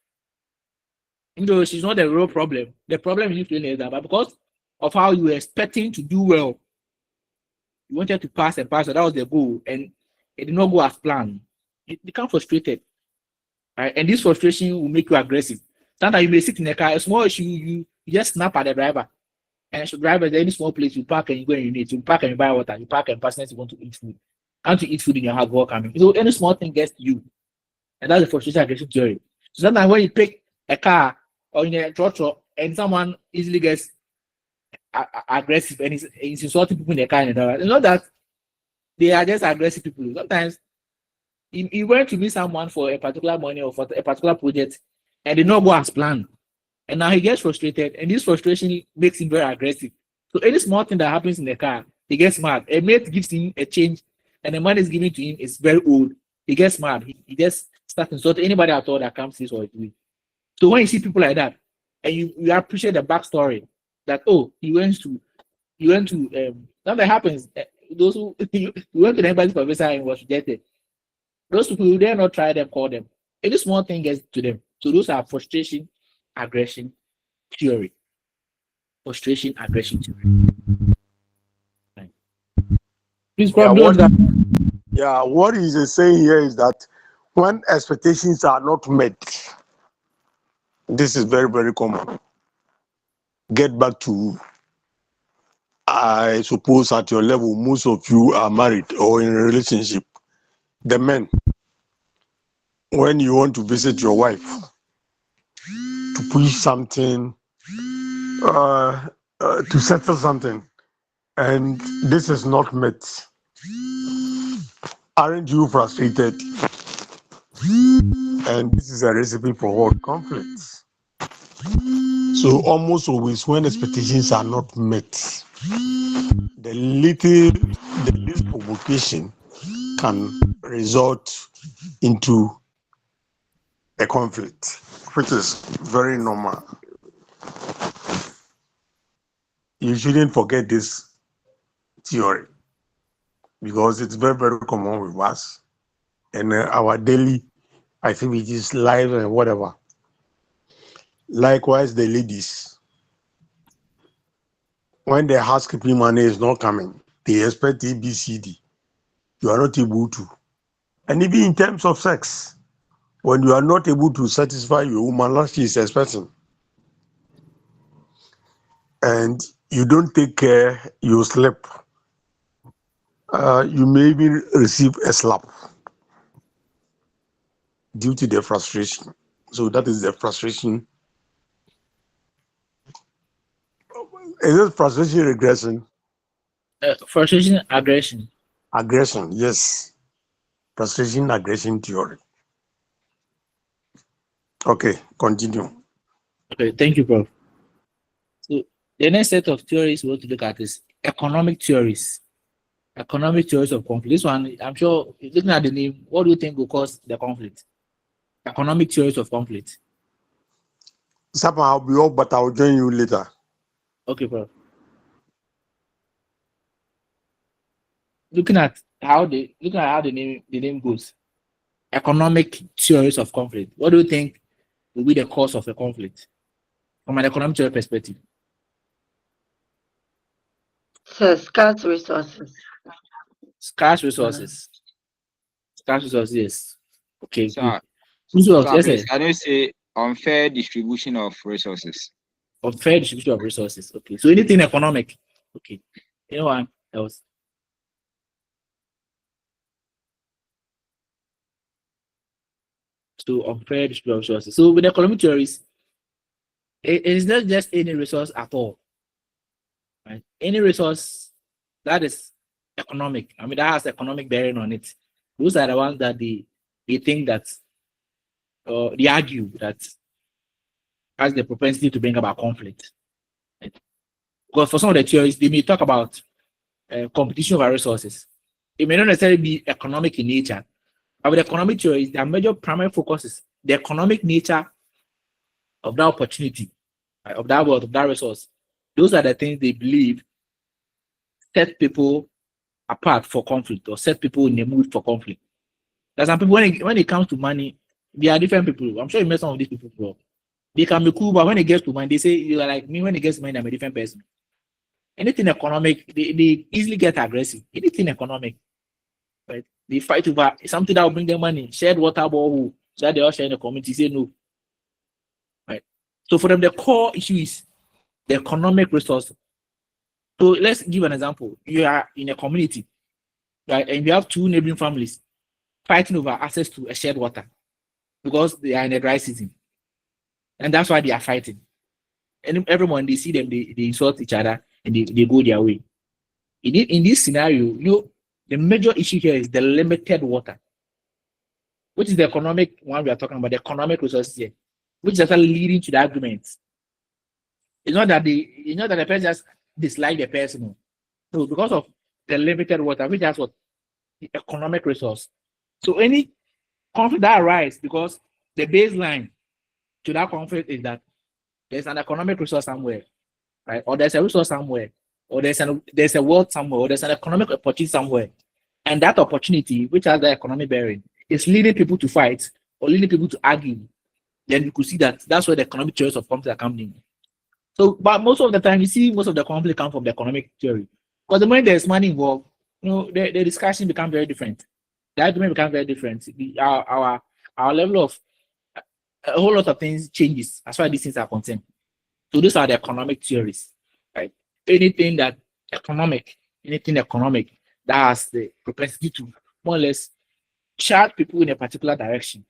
Speaker 1: You know, she's not the real problem. The problem is you feeling that, but because of how you were expecting to do well, you wanted to pass and pass, so that was the goal, and it did not go as planned. You become frustrated. Right? And this frustration will make you aggressive. Sometimes you may sit in a car, a small issue, you just snap at the driver. And the driver, any small place, you park and you go and you need to park and you buy water, you park and pass next you want to eat food. And to eat food in your house, work coming. So any small thing gets to you. And that's the frustration aggression theory. So sometimes when you pick a car or in a truck and someone easily gets aggressive and he's insulting people in the car and all that, you know that they are just aggressive people. Sometimes you went to meet someone for a particular money or for a particular project and did not go as planned. And now he gets frustrated, and this frustration makes him very aggressive. So any small thing that happens in the car, he gets mad. A mate gives him a change, and the money is given to him is very old. He gets mad. He just starts insulting anybody at all that comes this or it. So when you see people like that, and you appreciate the backstory, that oh, he went to that happens. Those who you went to the embassy for visa and was rejected. Those people who dare not try them, call them. Any small thing gets to them. So those are frustration, aggression, theory. Frustration, aggression theory. Right. Please
Speaker 3: what he is saying here is that when expectations are not met, this is very, very common. Get back to, I suppose at your level, most of you are married or in a relationship. The men, when you want to visit your wife, to push something, to settle something, and this is not met, aren't you frustrated? And this is a recipe for what? Conflicts. So almost always when expectations are not met, the least provocation can result into a conflict, which is very normal. You shouldn't forget this theory because it's very, very common with us and our daily activities, life and whatever. Likewise, the ladies, when the housekeeping money is not coming, they expect ABCD. You are not able to. And even in terms of sex, when you are not able to satisfy your woman, like she is expecting, and you don't take care, you slip, you may even receive a slap due to the frustration. So that is the frustration. Is it frustration regression?
Speaker 1: Frustration, aggression.
Speaker 3: Aggression, yes. Frustration, aggression theory. Okay, continue.
Speaker 1: Okay, thank you, Prof. So the next set of theories we want to look at is economic theories. Economic theories of conflict. This one, I'm sure, looking at the name, what do you think will cause the conflict? Economic theories of conflict.
Speaker 3: Somehow I'll be off, but I'll join you later.
Speaker 1: Okay, Prof. Looking at how the name goes. Economic theories of conflict. What do you think will be the cause of a conflict from an economic theory perspective?
Speaker 8: So scarce resources.
Speaker 1: Scarce resources. Scarce resources, yes. Okay.
Speaker 10: Sir,
Speaker 1: Yes,
Speaker 10: please, I don't say unfair distribution of resources.
Speaker 1: Unfair distribution of resources. Okay. So anything economic. Okay. Anyone else? So unfair distribution of resources. So with economic theories, it is not just any resource at all. Right? Any resource that is economic, I mean that has economic bearing on it. Those are the ones that they think that they argue that has the propensity to bring about conflict. Right? Because for some of the theories, they may talk about competition over resources. It may not necessarily be economic in nature, Our economic theory, their major primary focus is the economic nature of that opportunity, right, of that world, of that resource. Those are the things they believe set people apart for conflict or set people in the mood for conflict. There's some people when it comes to money, they are different people. I'm sure you met some of these people before. They can be cool, but when it gets to money, they say you are like me. When it gets to money, I'm a different person. Anything economic, they easily get aggressive. Anything economic, right? They fight over something that will bring them money. Shared water ball, so that they all share in the community. Say no, right? So for them, the core issue is the economic resource. So let's give an example. You are in a community, right, and you have two neighboring families fighting over access to a shared water because they are in a dry season, and that's why they are fighting. And everyone they see them, they insult each other and they go their way. In this scenario, the major issue here is the limited water, which is the economic one we are talking about, the economic resources here, which is actually leading to the arguments. It's not that the person just dislike the person. No, because of the limited water, which has what the economic resource. So any conflict that arises because the baseline to that conflict is that there's an economic resource somewhere, right? Or there's a resource somewhere, or there's a wealth somewhere, or there's an economic opportunity somewhere. And that opportunity, which has the economic bearing, is leading people to fight or leading people to argue. Then you could see that that's where the economic theories of conflict are coming in. So, but most of the time, you see most of the conflict come from the economic theory. Because the moment there's money involved, the discussion becomes very different. The argument becomes very different. Our level of a whole lot of things changes as far as these things are concerned. So these are the economic theories, right? Anything economic that has the propensity to more or less chart people in a particular direction,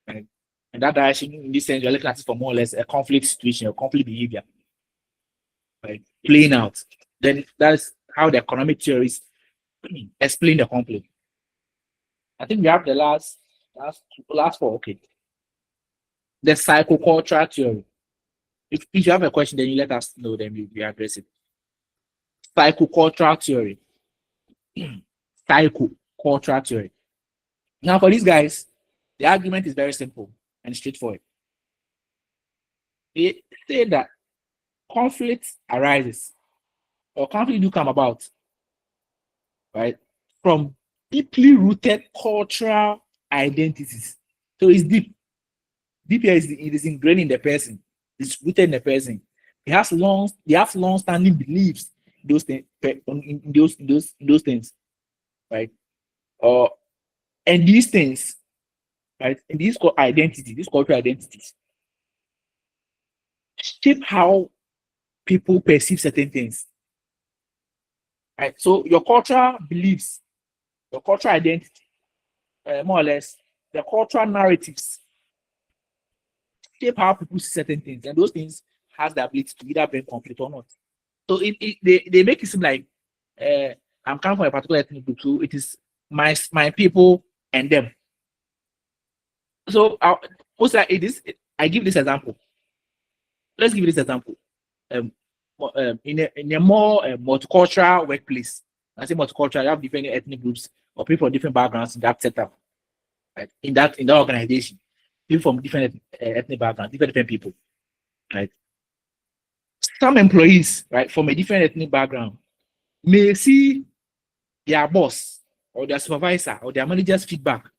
Speaker 1: right? And that direction, in this sense, you're looking at it for more or less a conflict situation, a conflict behavior, right? Playing out. Then that's how the economic theories explain the conflict. I think we have the last four. Okay. The psychocultural theory. If you have a question, then you let us know, then we address it. Psychocultural theory. Psychocultural theory. Now, for these guys, the argument is very simple and straightforward. They say that conflict arises, or conflict do come about, right, from deeply rooted cultural identities. So it's deep. Deep here it is ingrained in the person. It's rooted in the person. They have long-standing beliefs in those things, right? And these things, right? And these cultural identities, shape how people perceive certain things. Right? So your cultural beliefs, your cultural identity, more or less, the cultural narratives shape how people see certain things, and those things has the ability to either bring conflict or not. So they make it seem like I'm coming from a particular ethnic group, so it is my people and them. So I give this example. Let's give this example. In a more multicultural workplace, I say multicultural, you have different ethnic groups or people from different backgrounds in that setup, right? In that organization, people from different ethnic backgrounds, different people, right? Some employees, right, from a different ethnic background may see their boss or their supervisor or their manager's feedback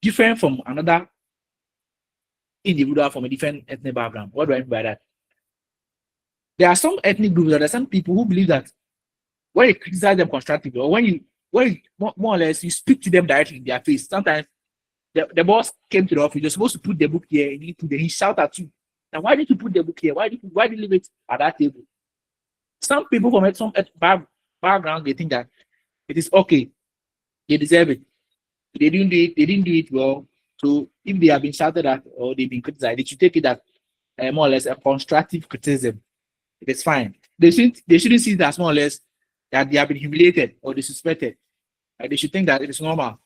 Speaker 1: different from another individual from a different ethnic background. What do I mean by that? There are some ethnic groups, there are some people who believe that when you criticize them constructively, or when you more or less you speak to them directly in their face, sometimes the boss came to the office, you're supposed to put the book here, and he shout at you. Now, why did you put the book here? Why did you leave it at that table? Some people from some background, they think that it is okay. They deserve it. They didn't do it well. So if they have been shouted at or they've been criticized, they should take it as more or less a constructive criticism. It is fine. They shouldn't see it as more or less that they have been humiliated or disrespected. They should think that it is normal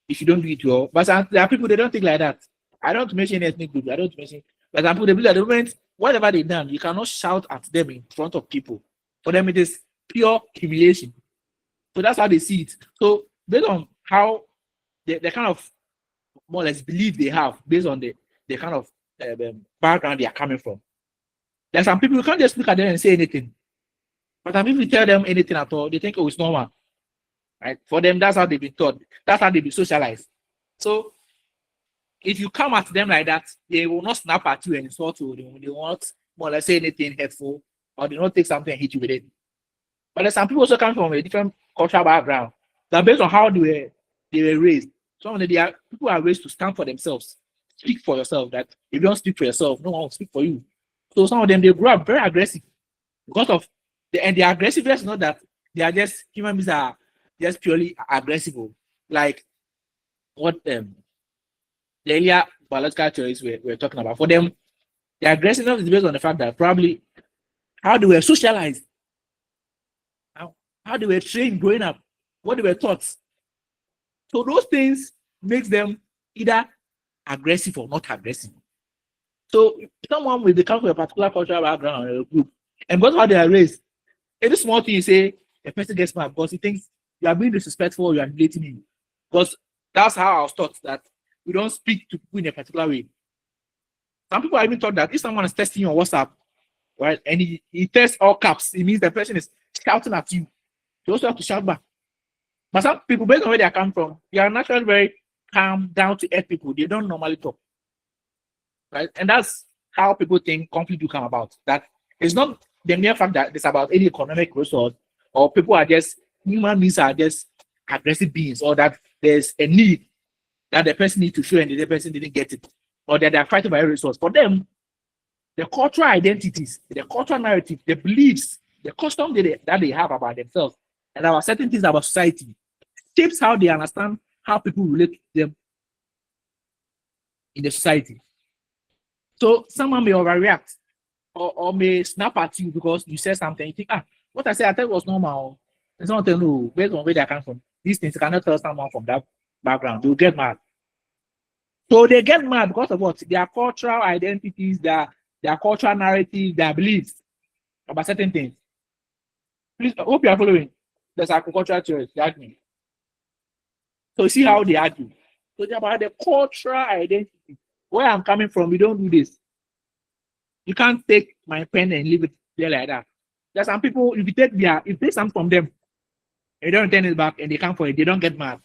Speaker 1: if you don't do it well. But there are people, they don't think like that. I don't mention any ethnic group. I don't mention. But some people, they believe at the moment, whatever they've done, you cannot shout at them in front of people. For them, it is pure humiliation. So that's how they see it. So based on how the kind of more or less belief they have based on the kind of background they are coming from. There's some people, you can't just look at them and say anything. But if you tell them anything at all, they think, oh, it's normal. Right? For them, that's how they've been taught. That's how they've been socialized. So if you come at them like that, they will not snap at you and insult you. They won't more or less say anything hurtful, or they won't take something and hit you with it. But there's some people also come from a different cultural background that based on how they were raised. Some of them, people are raised to stand for themselves. Speak for yourself. That if you don't speak for yourself, no one will speak for you. So some of them, they grow up very aggressive because of the aggressiveness. Not that they are just human beings are just purely aggressive, like what the earlier biological theories we're talking about. For them, the aggressiveness is based on the fact that probably how they were socialized, how they were trained growing up, what they were taught. So those things makes them either aggressive or not aggressive. So someone will become from a particular cultural background or a group, and because how they are raised, any small thing you say, a person gets mad because he thinks you are being disrespectful, you are relating him. Because that's how I was taught, that we don't speak to people in a particular way. Some people are even taught that if someone is texting you on WhatsApp, right, and he tests all caps, it means the person is shouting at you. You also have to shout back. But some people, based on where they are coming from, they are naturally very calm, down to earth people. They don't normally talk. Right? And that's how people think conflict will come about. That it's not the mere fact that it's about any economic resource, or people are just, human beings are just aggressive beings, or that there's a need that the person needs to show and the other person didn't get it, or that they're fighting by a resource. For them, the cultural identities, the cultural narrative, the beliefs, the custom that they have about themselves and about certain things about society shapes how they understand how people relate to them in the society. So someone may overreact or may snap at you because you said something. You think, what I said, I thought it was normal. It's not no, based on where they come from. These things, you cannot tell someone from that background. They'll get mad. So they get mad because of what? Their cultural identities, their cultural narrative, their beliefs about certain things. Please, I hope you are following. There's agricultural theory, me. So you see how they argue. So they're about the cultural identity. Where I'm coming from, we don't do this. You can't take my pen and leave it there like that. There's some people, if you take something from them, and you don't return it back and they come for it, they don't get mad.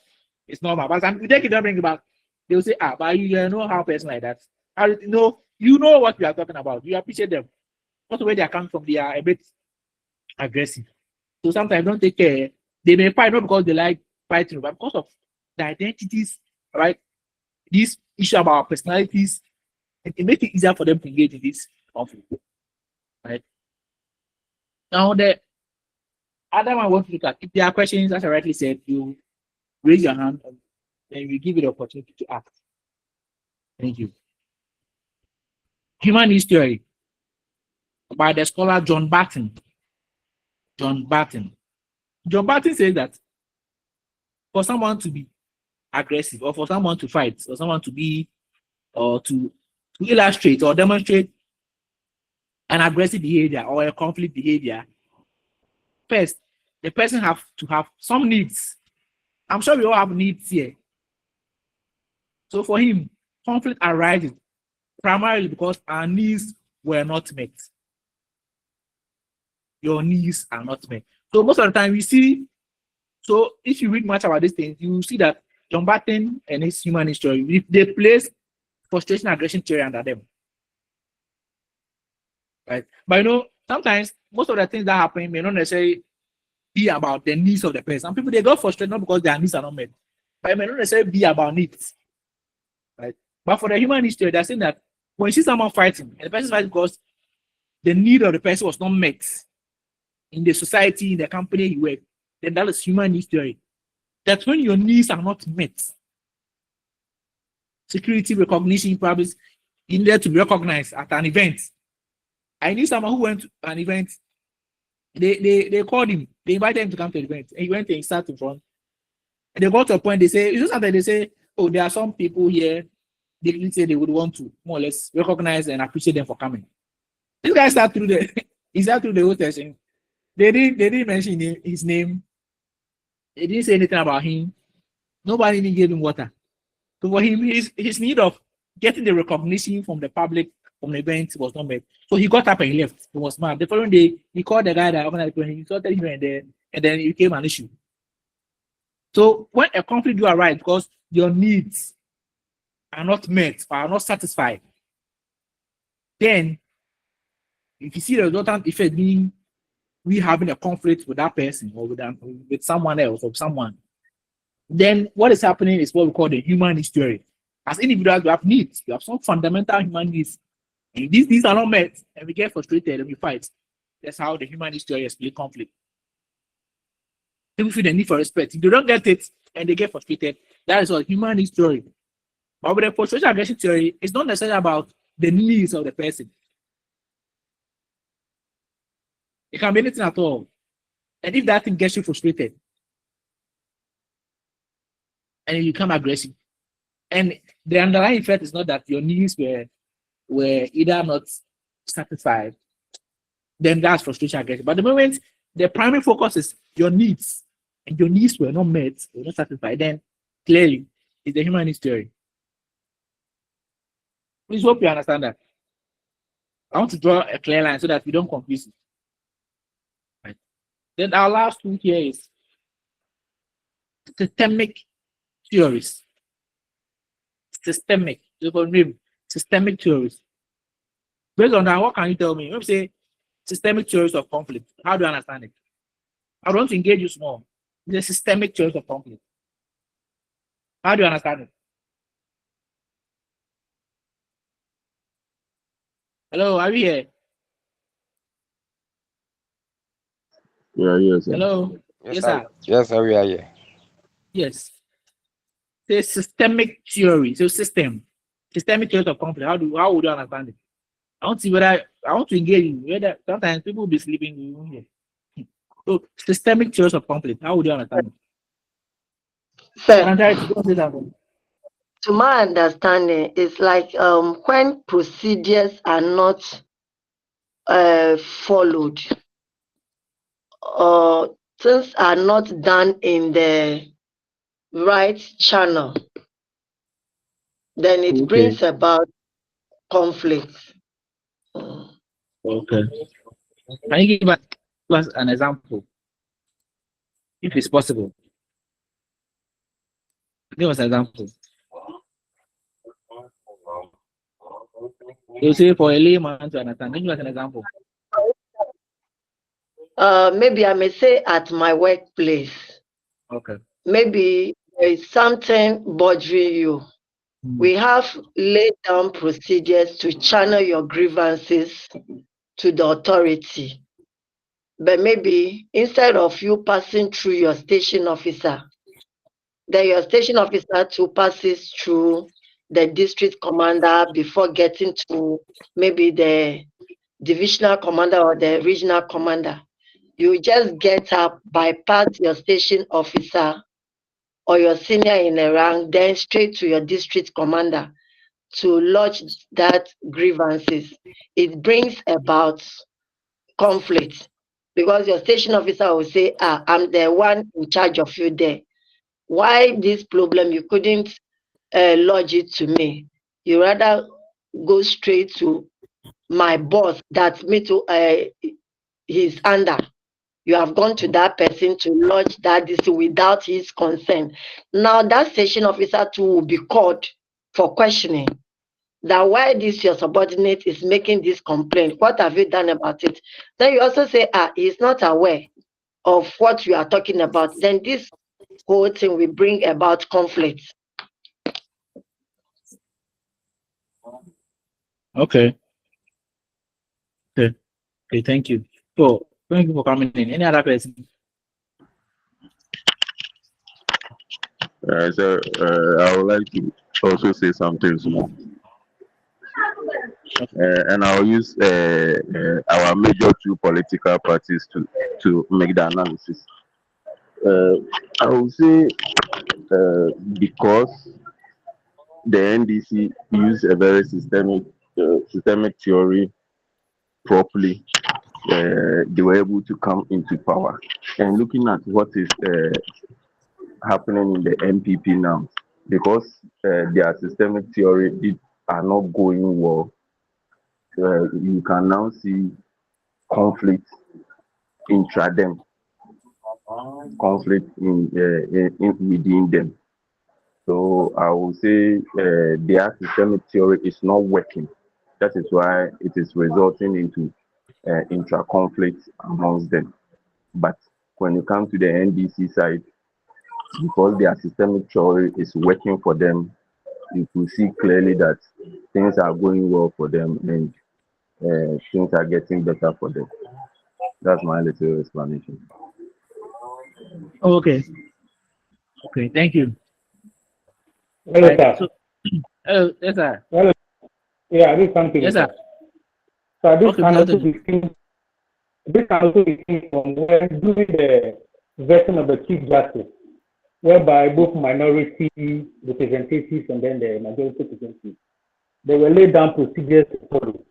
Speaker 1: It's normal. But if you take it, don't bring it back, they'll say, but you know how a person like that. You know what we are talking about. You appreciate them. That's where they are coming from. They are a bit aggressive. So sometimes don't take care. They may fight not because they like fighting, but because of the identities, right? This issue about personalities, it makes it easier for them to engage in this conflict. Right? Now the other one I want to look at, if there are questions, as I rightly said, you raise your hand and then we give you the opportunity to ask. Thank you. Human History by the scholar John Barton. John Barton says that for someone to be aggressive, or for someone to fight, or someone to be, or to illustrate or demonstrate an aggressive behavior or a conflict behavior, first, the person have to have some needs. I'm sure we all have needs here. So for him, conflict arises primarily because our needs were not met. Your needs are not met. So most of the time we see, so if you read much about these things, you see that John Barton and his Human History, they place frustration aggression theory under them. Right? But sometimes most of the things that happen may not necessarily be about the needs of the person. Some people, they got frustrated not because their needs are not met, but it may not necessarily be about needs. Right? But for the Human History, they're saying that when you see someone fighting, and the person fights because the need of the person was not met in the society, in the company you work, then that is Human History. That's when your needs are not met. Security recognition probably in there to be recognized at an event. I knew someone who went to an event. They called him. They invited him to come to the event. And he went and he sat in front. And they got to a point. They say, they say, oh, there are some people here. They say they would want to more or less recognize and appreciate them for coming. This guy sat through the whole session. They didn't mention his name. They didn't say anything about him. Nobody even gave him water. So for him, his need of getting the recognition from the public from the event was not met. So he got up and he left. He was mad. The following day, he called the guy that organized the event. He insulted him and then it became an issue. So when a conflict do arise because your needs are not met or are not satisfied, then if you see the resultant effect being we having a conflict with that person or with someone else or someone, then what is happening is what we call the human needs theory. As individuals, we have needs. We have some fundamental human needs. And these are not met, and we get frustrated and we fight. That's how the human needs theory explains conflict. People feel the need for respect. If they don't get it and they get frustrated, that is what human needs theory. But with the frustration aggression theory, it's not necessarily about the needs of the person. It can be anything at all. And if that thing gets you frustrated, and you become aggressive, and the underlying effect is not that your needs were either not satisfied, then that's frustration aggression. But the moment the primary focus is your needs, and your needs were not met, were not satisfied, then clearly it's the human needs theory. Please hope you understand that. I want to draw a clear line so that we don't confuse it. Right. Then our last one here is systemic theories. Systemic theories. Based on that, what can you tell me? When we say systemic theories of conflict, how do you understand it? I want to engage you small. The systemic theories of conflict. How do you understand it? Hello, are you here?
Speaker 11: Yeah, yes, sir.
Speaker 1: Hello? Yes, sir.
Speaker 11: Yes, sir, we are here.
Speaker 1: Yes. The systemic theory, so systemic theories of conflict. How would you understand it? I want to engage you. Whether sometimes people will be sleeping. You won't hear. So systemic theories of conflict. How would you understand it?
Speaker 8: Sir, to my understanding, it's like when procedures are not followed or things are not done in the right channel, then it brings about conflict.
Speaker 1: Okay. Can you give us an example, if it's possible? Give us an example. You say for a layman to understand. Give us an example.
Speaker 8: Maybe I may say at my workplace.
Speaker 1: Okay.
Speaker 8: Maybe there is something bothering you. We have laid down procedures to channel your grievances to the authority. But maybe instead of you passing through your station officer, then your station officer too passes through the district commander before getting to maybe the divisional commander or the regional commander. You just get up, bypass your station officer or your senior in a rank, then straight to your district commander to lodge that grievances. It brings about conflict because your station officer will say, I'm the one in charge of you there. Why this problem? You couldn't lodge it to me. You rather go straight to my boss that me to he's under. You have gone to that person to lodge that dispute without his consent. Now that station officer too will be called for questioning. That why this your subordinate is making this complaint. What have you done about it? Then you also say, he's not aware of what you are talking about. Then this whole thing will bring about conflict.
Speaker 1: Okay. Okay, thank you. So thank you for coming in. Any other person?
Speaker 11: I would like to also say something small. And I'll use our major two political parties to make the analysis. I would say because the NDC used a very systemic theory properly, they were able to come into power. And looking at what is happening in the MPP now, because their systemic theory are not going well. You can now see conflict intra them, conflict in within them. So I will say their systemic theory is not working. That is why it is resulting into intra conflict amongst them. But when you come to the NDC side, because their systemic theory is working for them, you can see clearly that things are going well for them and things are getting better for them. That's my little explanation.
Speaker 1: Okay. Okay. Thank you.
Speaker 9: Hello,
Speaker 1: Right.
Speaker 9: sir.
Speaker 1: So, hello. Yes, sir.
Speaker 9: Hello. Yeah, this is something.
Speaker 1: Yes, sir.
Speaker 9: So this
Speaker 1: Okay,
Speaker 9: can
Speaker 1: good
Speaker 9: also
Speaker 1: afternoon.
Speaker 9: be seen. This can also be seen from where during the version of the Chief Justice, whereby both minority representatives and then the majority representatives, they were laid down procedures to follow.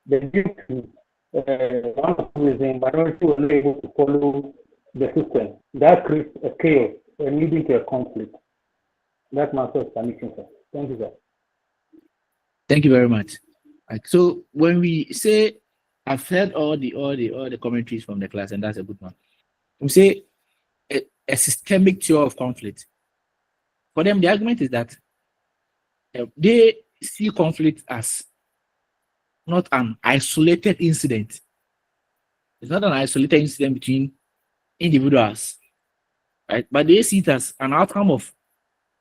Speaker 9: They due to one of the reasons minority were not able to follow the system. That creates a chaos and leading to a conflict. That's my first explanation, sir. Thank you, sir.
Speaker 1: Thank you very much. Right. So when we say I've heard all the commentaries from the class, and that's a good one. We say a systemic theory of conflict. For them, the argument is that they see conflict as not an isolated incident. It's not an isolated incident between individuals, right? But they see it as an outcome of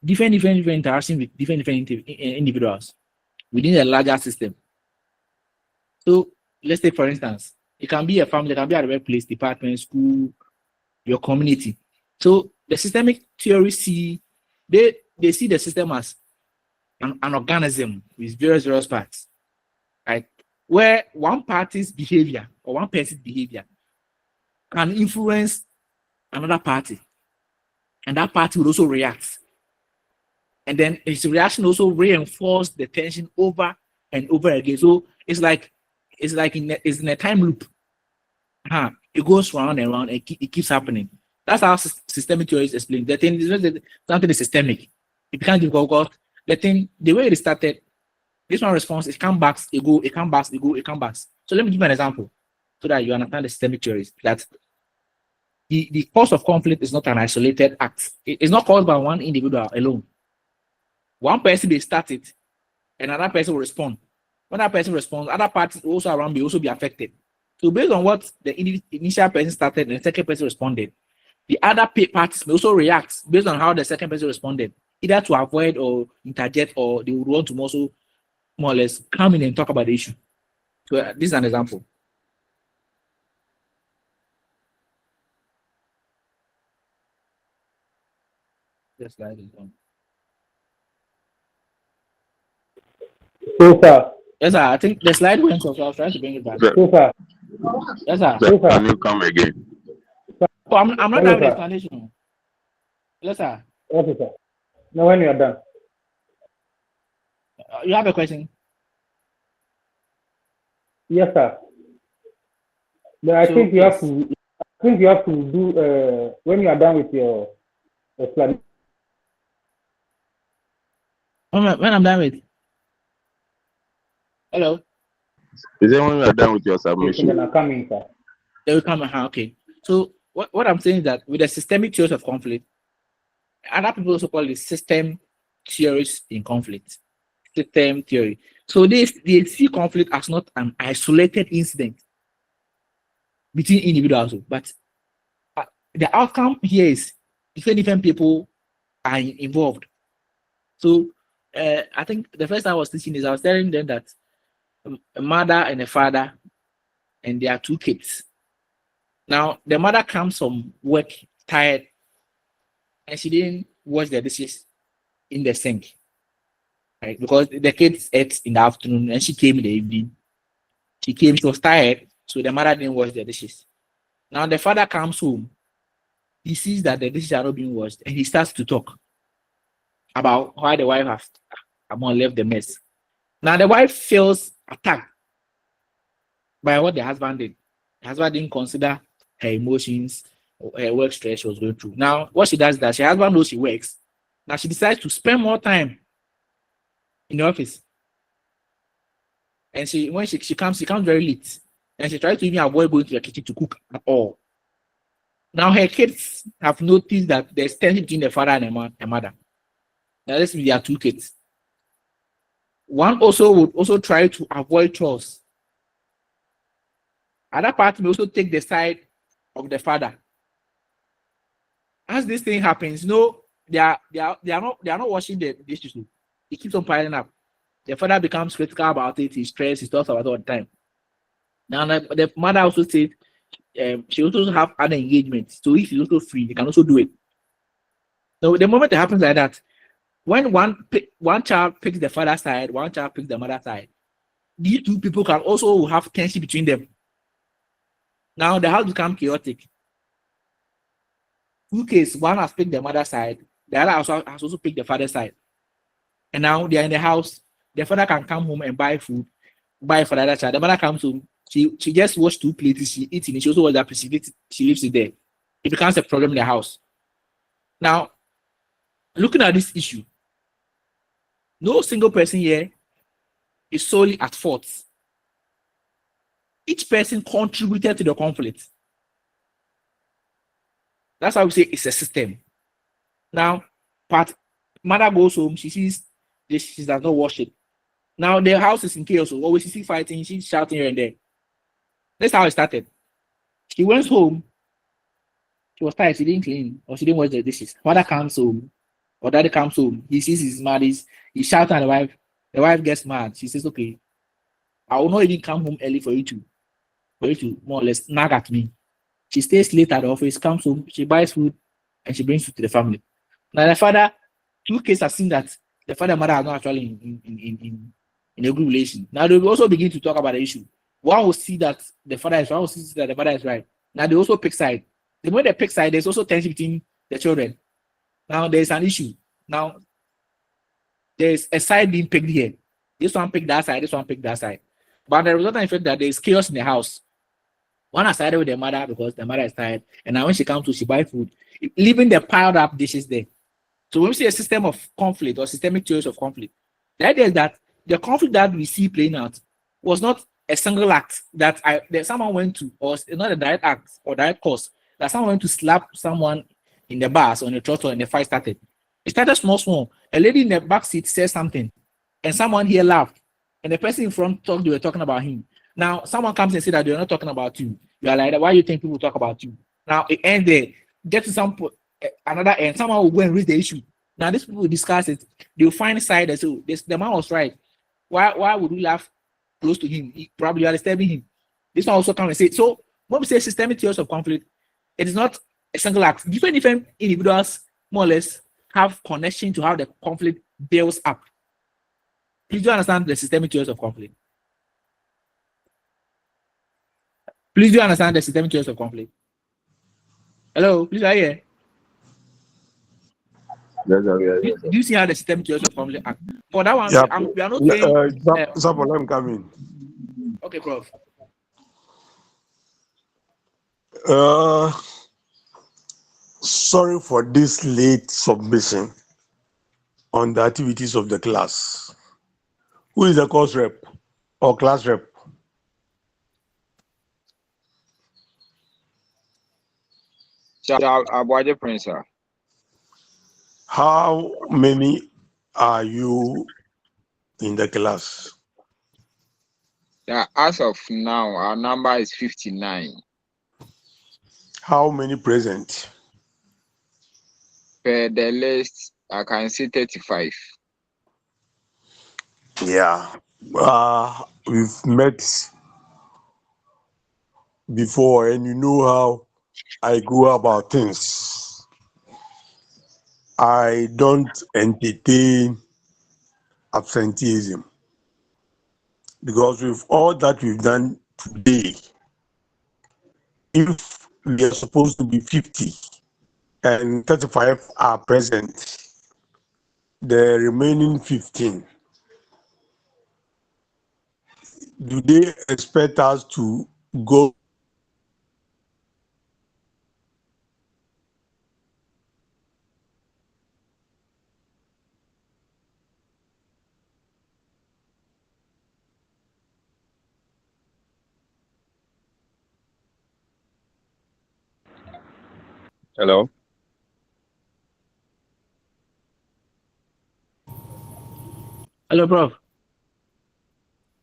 Speaker 1: different interactions with different individuals within a larger system. So let's take, for instance, it can be a family, it can be at a workplace, department, school, your community. So the systemic theory they see the system as an organism with various parts, right? Where one party's behavior or one person's behavior can influence another party, and that party will also react. And then its reaction also reinforce the tension over and over again. So it's like it's in a time loop. It goes round and round and it keeps happening. That's how systemic theory is explained. The thing is something is systemic. It can't give go. The thing, the way it started, this one response, it comes back, it go, it comes back, it go, it comes back. So let me give you an example so that you understand the systemic theories. That the cause of conflict is not an isolated act. It's not caused by one individual alone. One person may start it, and another person will respond. When that person responds, other parties also around may also be affected. So based on what the initial person started and the second person responded, the other parties may also react based on how the second person responded, either to avoid or interject, or they would want to also more or less come in and talk about the issue. So this is an example. The slide is on.
Speaker 9: So, sir.
Speaker 1: Yes, sir. I think the slide went off, so I was trying to bring it back.
Speaker 11: Sir.
Speaker 9: So, sir.
Speaker 1: Yes, sir.
Speaker 11: Sir, can you come again?
Speaker 1: Oh, I'm not
Speaker 9: Hello,
Speaker 1: done with the
Speaker 9: sir.
Speaker 1: explanation. Yes, sir.
Speaker 9: Okay, sir. Now, when you are done.
Speaker 1: You have a question?
Speaker 9: Yes, sir. But I
Speaker 1: So,
Speaker 9: think you
Speaker 1: yes.
Speaker 9: have to. I think you have to do when you are done with your explanation.
Speaker 1: When I'm done with. Hello.
Speaker 11: Is it when you are done with your
Speaker 9: Then
Speaker 11: submission?
Speaker 9: I'll come in, sir.
Speaker 1: They will come. Okay. So what I'm saying is that with the systemic theories of conflict, other people also call it system theories in conflict. System theory. So they see conflict as not an isolated incident between individuals, but the outcome here is different people are involved. So I think the first time I was teaching is I was telling them that a mother and a father and their two kids. Now the mother comes from work tired and she didn't wash the dishes in the sink, right? Because the kids ate in the afternoon and she came in the evening. She was tired, so the mother didn't wash the dishes. Now the father comes home, he sees that the dishes are not being washed, and he starts to talk about why the wife has left the mess. Now the wife feels attacked by what the husband did. The husband didn't consider her emotions, her work stress she was going through. Now, what she does is that her husband knows she works. Now she decides to spend more time in the office. And when she comes very late. And she tries to even avoid going to the kitchen to cook at all. Now her kids have noticed that there's tension between the father and the mother. Now let's say there are 2 kids. One would also try to avoid chores. Other part may also take the side of the father. As this thing happens, they are not washing the dishes. It keeps on piling up. The father becomes critical about it. He's stressed. He talks about it all the time. Now the mother also said she also have other engagements. So if he's also free, he can also do it. So the moment it happens like that, when one child picks the father's side, one child picks the mother's side, these 2 people can also have tension between them. Now the house becomes chaotic. 2 cases, one has picked the mother's side, the other has also picked the father's side. And now they are in the house. The father can come home and buy food, buy for the other child. The mother comes home. She just washed 2 plates. She eats it. She also was that she leaves it there. It becomes a problem in the house. Now, looking at this issue, no single person here is solely at fault. Each person contributed to the conflict. That's why we say it's a system. Now, mother goes home. She sees this. She does not wash it. Now the house is in chaos. So always she sees fighting. She's shouting here and there. That's how it started. She went home. She was tired. She didn't clean or she didn't wash the dishes. Mother comes home or daddy comes home. He sees his mad. He shouts at the wife. The wife gets mad. She says, "Okay, I will not even come home early for you to more or less nag at me." She stays late at the office, comes home, she buys food, and she brings food to the family. Now the father, 2 cases have seen that the father and mother are not actually in a good relation. Now they will also begin to talk about the issue. One will see that the father is right, one will see that the mother is right. Now they also pick side. The moment they pick side, there's also tension between the children. Now there's an issue. Now there's a side being picked here. This one picked that side, this one picked that side. But the resultant effect that there's chaos in the house. One has sided with the mother because the mother is tired, and now when she comes to, she buys food, leaving the piled up dishes there. So when we see a system of conflict or systemic theories of conflict, the idea is that the conflict that we see playing out was not a single act that someone went to, or not a direct act or direct cause, that someone went to slap someone in the bus or in the throttle and the fight started. It started small. A lady in the back seat said something, and someone here laughed, and the person in front thought they were talking about him. Now, someone comes and says that they're not talking about you. You are like, why do you think people talk about you? Now, it ends there. Get to another end. Someone will go and raise the issue. Now, these people will discuss it. They'll find a side and say, the man was right. Why would we laugh close to him? Probably you are disturbing him. This one also comes and say, so when we say systemic theories of conflict, it is not a single act. Different individuals, more or less, have connection to how the conflict builds up. Please do understand the systemic theories of conflict. Please do understand the systemic theories of conflict. Hello, please are you here? Do you see how the systemic theories of conflict act? For that one,
Speaker 3: Yeah.
Speaker 1: we are not saying.
Speaker 3: Let me come in.
Speaker 1: Okay, Prof.
Speaker 3: Sorry for this late submission on the activities of the class. Who is the course rep or class rep?
Speaker 10: Abuaje Prince, sir.
Speaker 3: How many are you in the class?
Speaker 10: Yeah, as of now, our number is 59.
Speaker 3: How many present?
Speaker 10: Per the list, I can say 35.
Speaker 3: Yeah. We've met before, and you know how I go about things. I don't entertain absenteeism because with all that we've done today, if we are supposed to be 50 and 35 are present, the remaining 15, do they expect us to go
Speaker 2: Hello.
Speaker 1: Hello, Prof.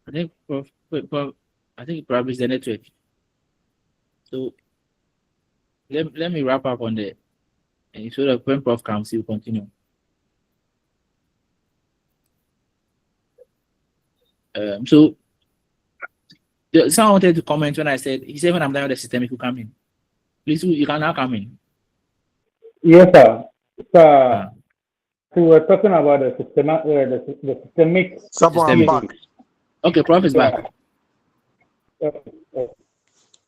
Speaker 1: I think Prof, I think probably it's the network. So let me wrap up on the and so that when Prof comes, he'll continue. So someone wanted to comment when I said he said when I'm done with the system, he could come in. Please, you can now come in.
Speaker 9: Yes, sir. Sir, we were talking about the systemic.
Speaker 3: Someone I'm back.
Speaker 1: Okay, Prof is back.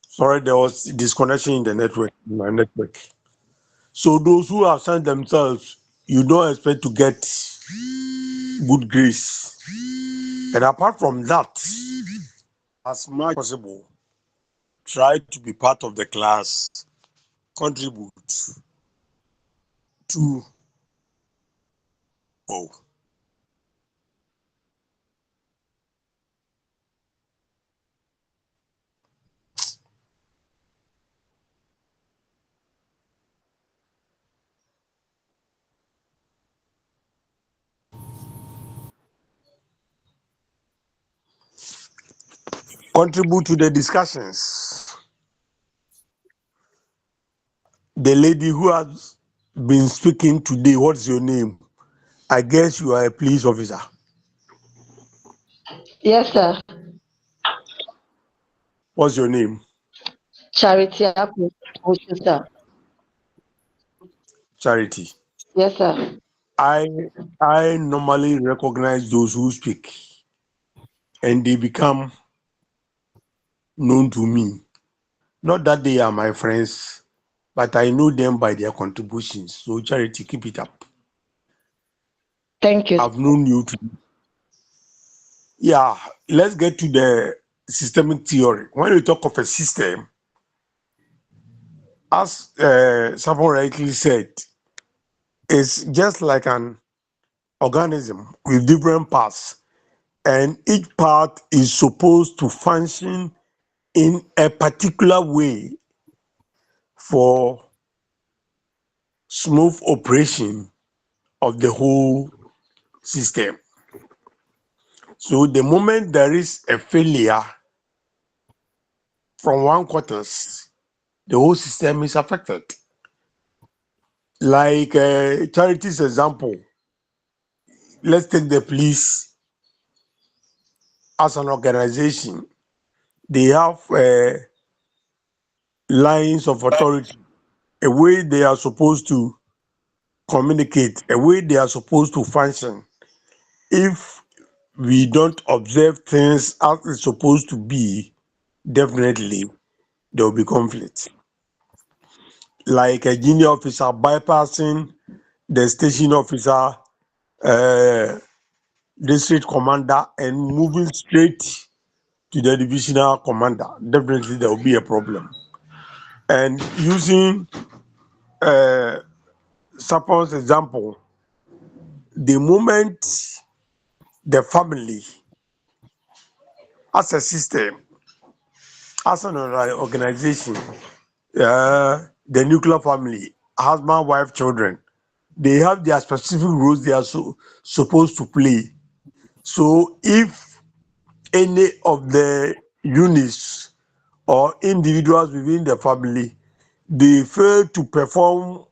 Speaker 3: Sorry, there was disconnection in the network, my network. So those who have sent themselves, you don't expect to get good grace. And apart from that, as much as possible, try to be part of the class, contribute to contribute to the discussions. The lady who has been speaking today, what's your name? I guess you are a police officer.
Speaker 8: Yes, sir.
Speaker 3: What's your name?
Speaker 8: Charity, sir.
Speaker 3: Charity.
Speaker 8: Yes, sir.
Speaker 3: I normally recognize those who speak and they become known to me. Not that they are my friends, but I know them by their contributions. So Charity, keep it up.
Speaker 8: Thank you.
Speaker 3: I've known you to. Yeah, let's get to the systemic theory. When we talk of a system, as someone rightly said, it's just like an organism with different parts, and each part is supposed to function in a particular way for smooth operation of the whole system. So the moment there is a failure from one quarters, the whole system is affected. Like Charity's example, let's take the police as an organization. They have lines of authority, a way they are supposed to communicate, a way they are supposed to function. If we don't observe things as it's supposed to be, definitely there will be conflict. Like a junior officer bypassing the station officer, district commander, and moving straight to the divisional commander, definitely there will be a problem. And using Sapon's example, the moment the family, as a system, as an organization, the nuclear family, husband, wife, children, they have their specific roles they are supposed to play. So if any of the units or individuals within the family, they fail to perform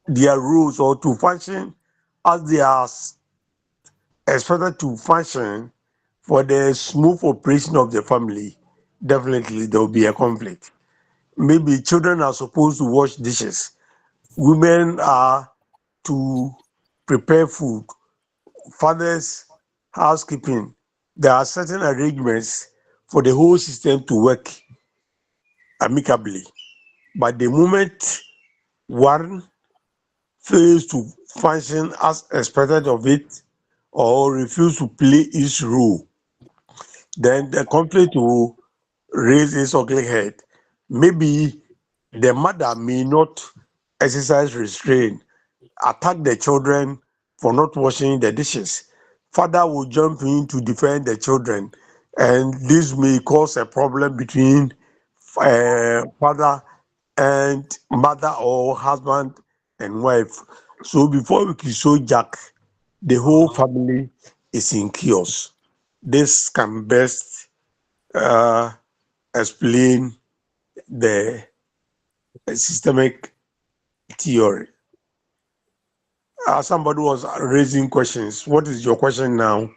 Speaker 3: their roles or to function as they are expected to function for the smooth operation of the family, definitely there will be a conflict. Maybe children are supposed to wash dishes, women are to prepare food, fathers housekeeping. There are certain arrangements for the whole system to work amicably. But the moment one fails to function as expected of it or refuse to play its role, then the conflict will raise its ugly head. Maybe the mother may not exercise restraint, attack the children for not washing the dishes. Father will jump in to defend the children, and this may cause a problem between father and mother or husband and wife. So before we can show Jack, the whole family is in chaos. This can best explain the systemic theory. Somebody was raising questions. What is your question now?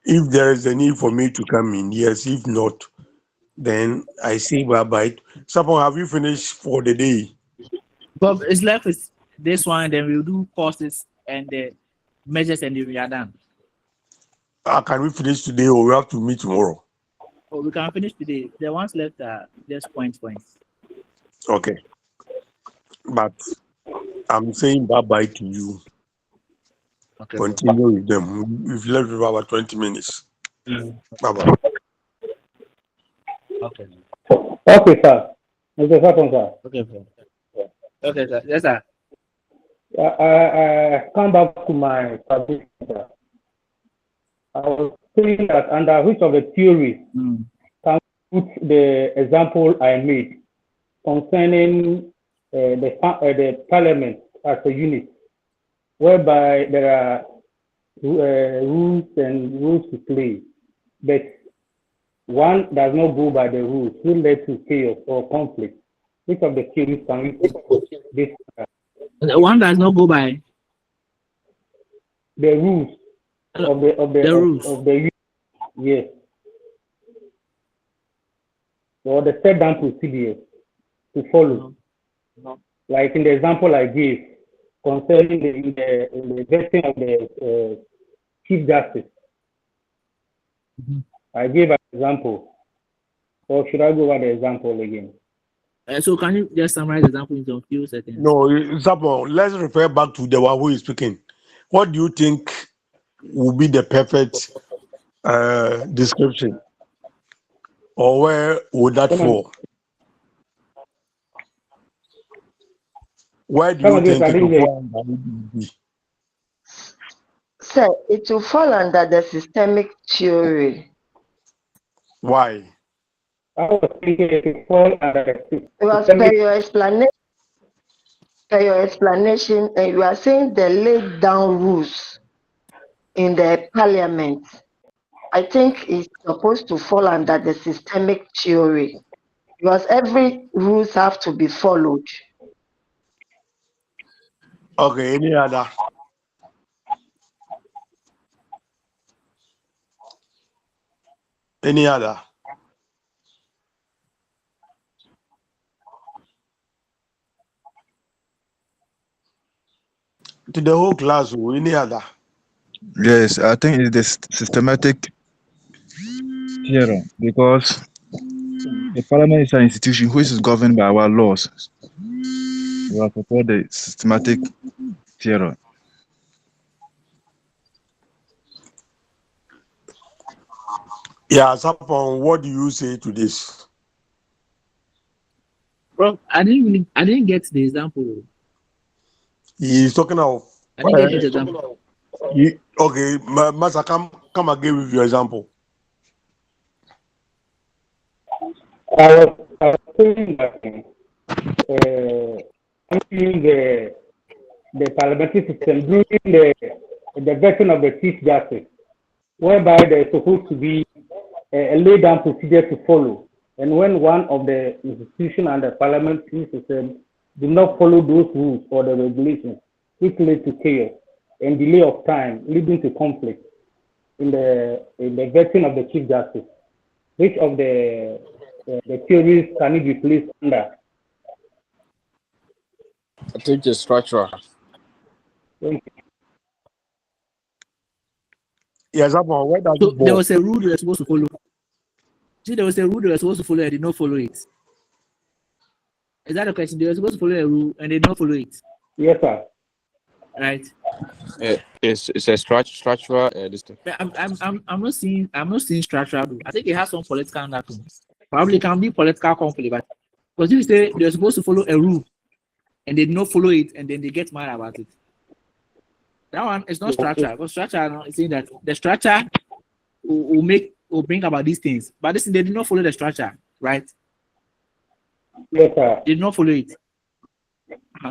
Speaker 3: If there is a need for me to come in, yes. If not, then I say bye-bye. Someone, have you finished for the day?
Speaker 1: But it's left with this one, then we'll do courses and the measures, and then we are done.
Speaker 3: Can we finish today or we have to meet tomorrow?
Speaker 1: Oh, we can finish today. The ones left are just points.
Speaker 3: Okay. But I'm saying bye-bye to you.
Speaker 1: Okay.
Speaker 3: Continue with them. We've left with about 20 minutes. Bye-bye.
Speaker 1: Okay.
Speaker 9: Okay, sir. Mr. Fatton, sir.
Speaker 1: Okay, sir. Okay, sir. Yes, sir.
Speaker 9: I come back to my subject, sir. I was saying that under which of the theories can we put the example I made concerning the parliament as a unit, whereby there are rules and rules to play, but one does not go by the rules, will lead to chaos or conflict. Which of the theories can we put this?
Speaker 1: One does not go by
Speaker 9: the rules of the unit, yes, or the step down procedure to follow. Like in the example I gave concerning the vetting of the Chief Justice. I gave an example. Or should I go over the example again?
Speaker 1: So can you just summarize the example in a few seconds?
Speaker 3: No, Sapo, let's refer back to the one who is speaking. What do you think will be the perfect description? Or where would that fall? Where do you think it will fall?
Speaker 8: Sir, it will fall under the systemic theory.
Speaker 3: Why?
Speaker 9: I was thinking it will fall under
Speaker 8: it was per your explanation, and you are saying the laid down rules in the parliament. I think it's supposed to fall under the systemic theory because every rules have to be followed.
Speaker 3: Okay, any other? Any other? To the whole class, any other?
Speaker 12: Yes, I think it's the systematic theorem because the parliament is an institution which is governed by our laws. We have support the systematic theorem.
Speaker 3: Yeah, Sapon, what do you say to this?
Speaker 1: Bro, I didn't get the example.
Speaker 3: He's talking of.
Speaker 1: I didn't get the example.
Speaker 3: Okay, Master, come again with your example.
Speaker 9: I was saying that the parliamentary system during the vetting of the Chief Justice, whereby there's supposed to be a laid down procedure to follow. And when one of the institution and the parliamentary system do not follow those rules or the regulations, which lead to chaos and delay of time, leading to conflict in the vetting of the Chief Justice, which of the theories can it be placed under?
Speaker 7: I think it's structural.
Speaker 3: Yes, where does
Speaker 1: so there was a rule you were supposed to follow. See, there was a rule you were supposed to follow and did not follow it. Is that the question? They were supposed to follow a rule and they did not follow it.
Speaker 9: Yes, sir.
Speaker 1: Right.
Speaker 7: It's a structural.
Speaker 1: I'm not seeing structural rule. I think it has some political undertone. Probably can be political conflict, but because you say they're supposed to follow a rule and they did not follow it and then they get mad about it. That one is not structure. Because structure is saying that the structure will bring about these things, but this they did not follow the structure, right?
Speaker 9: Yes, sir.
Speaker 1: They did not follow it.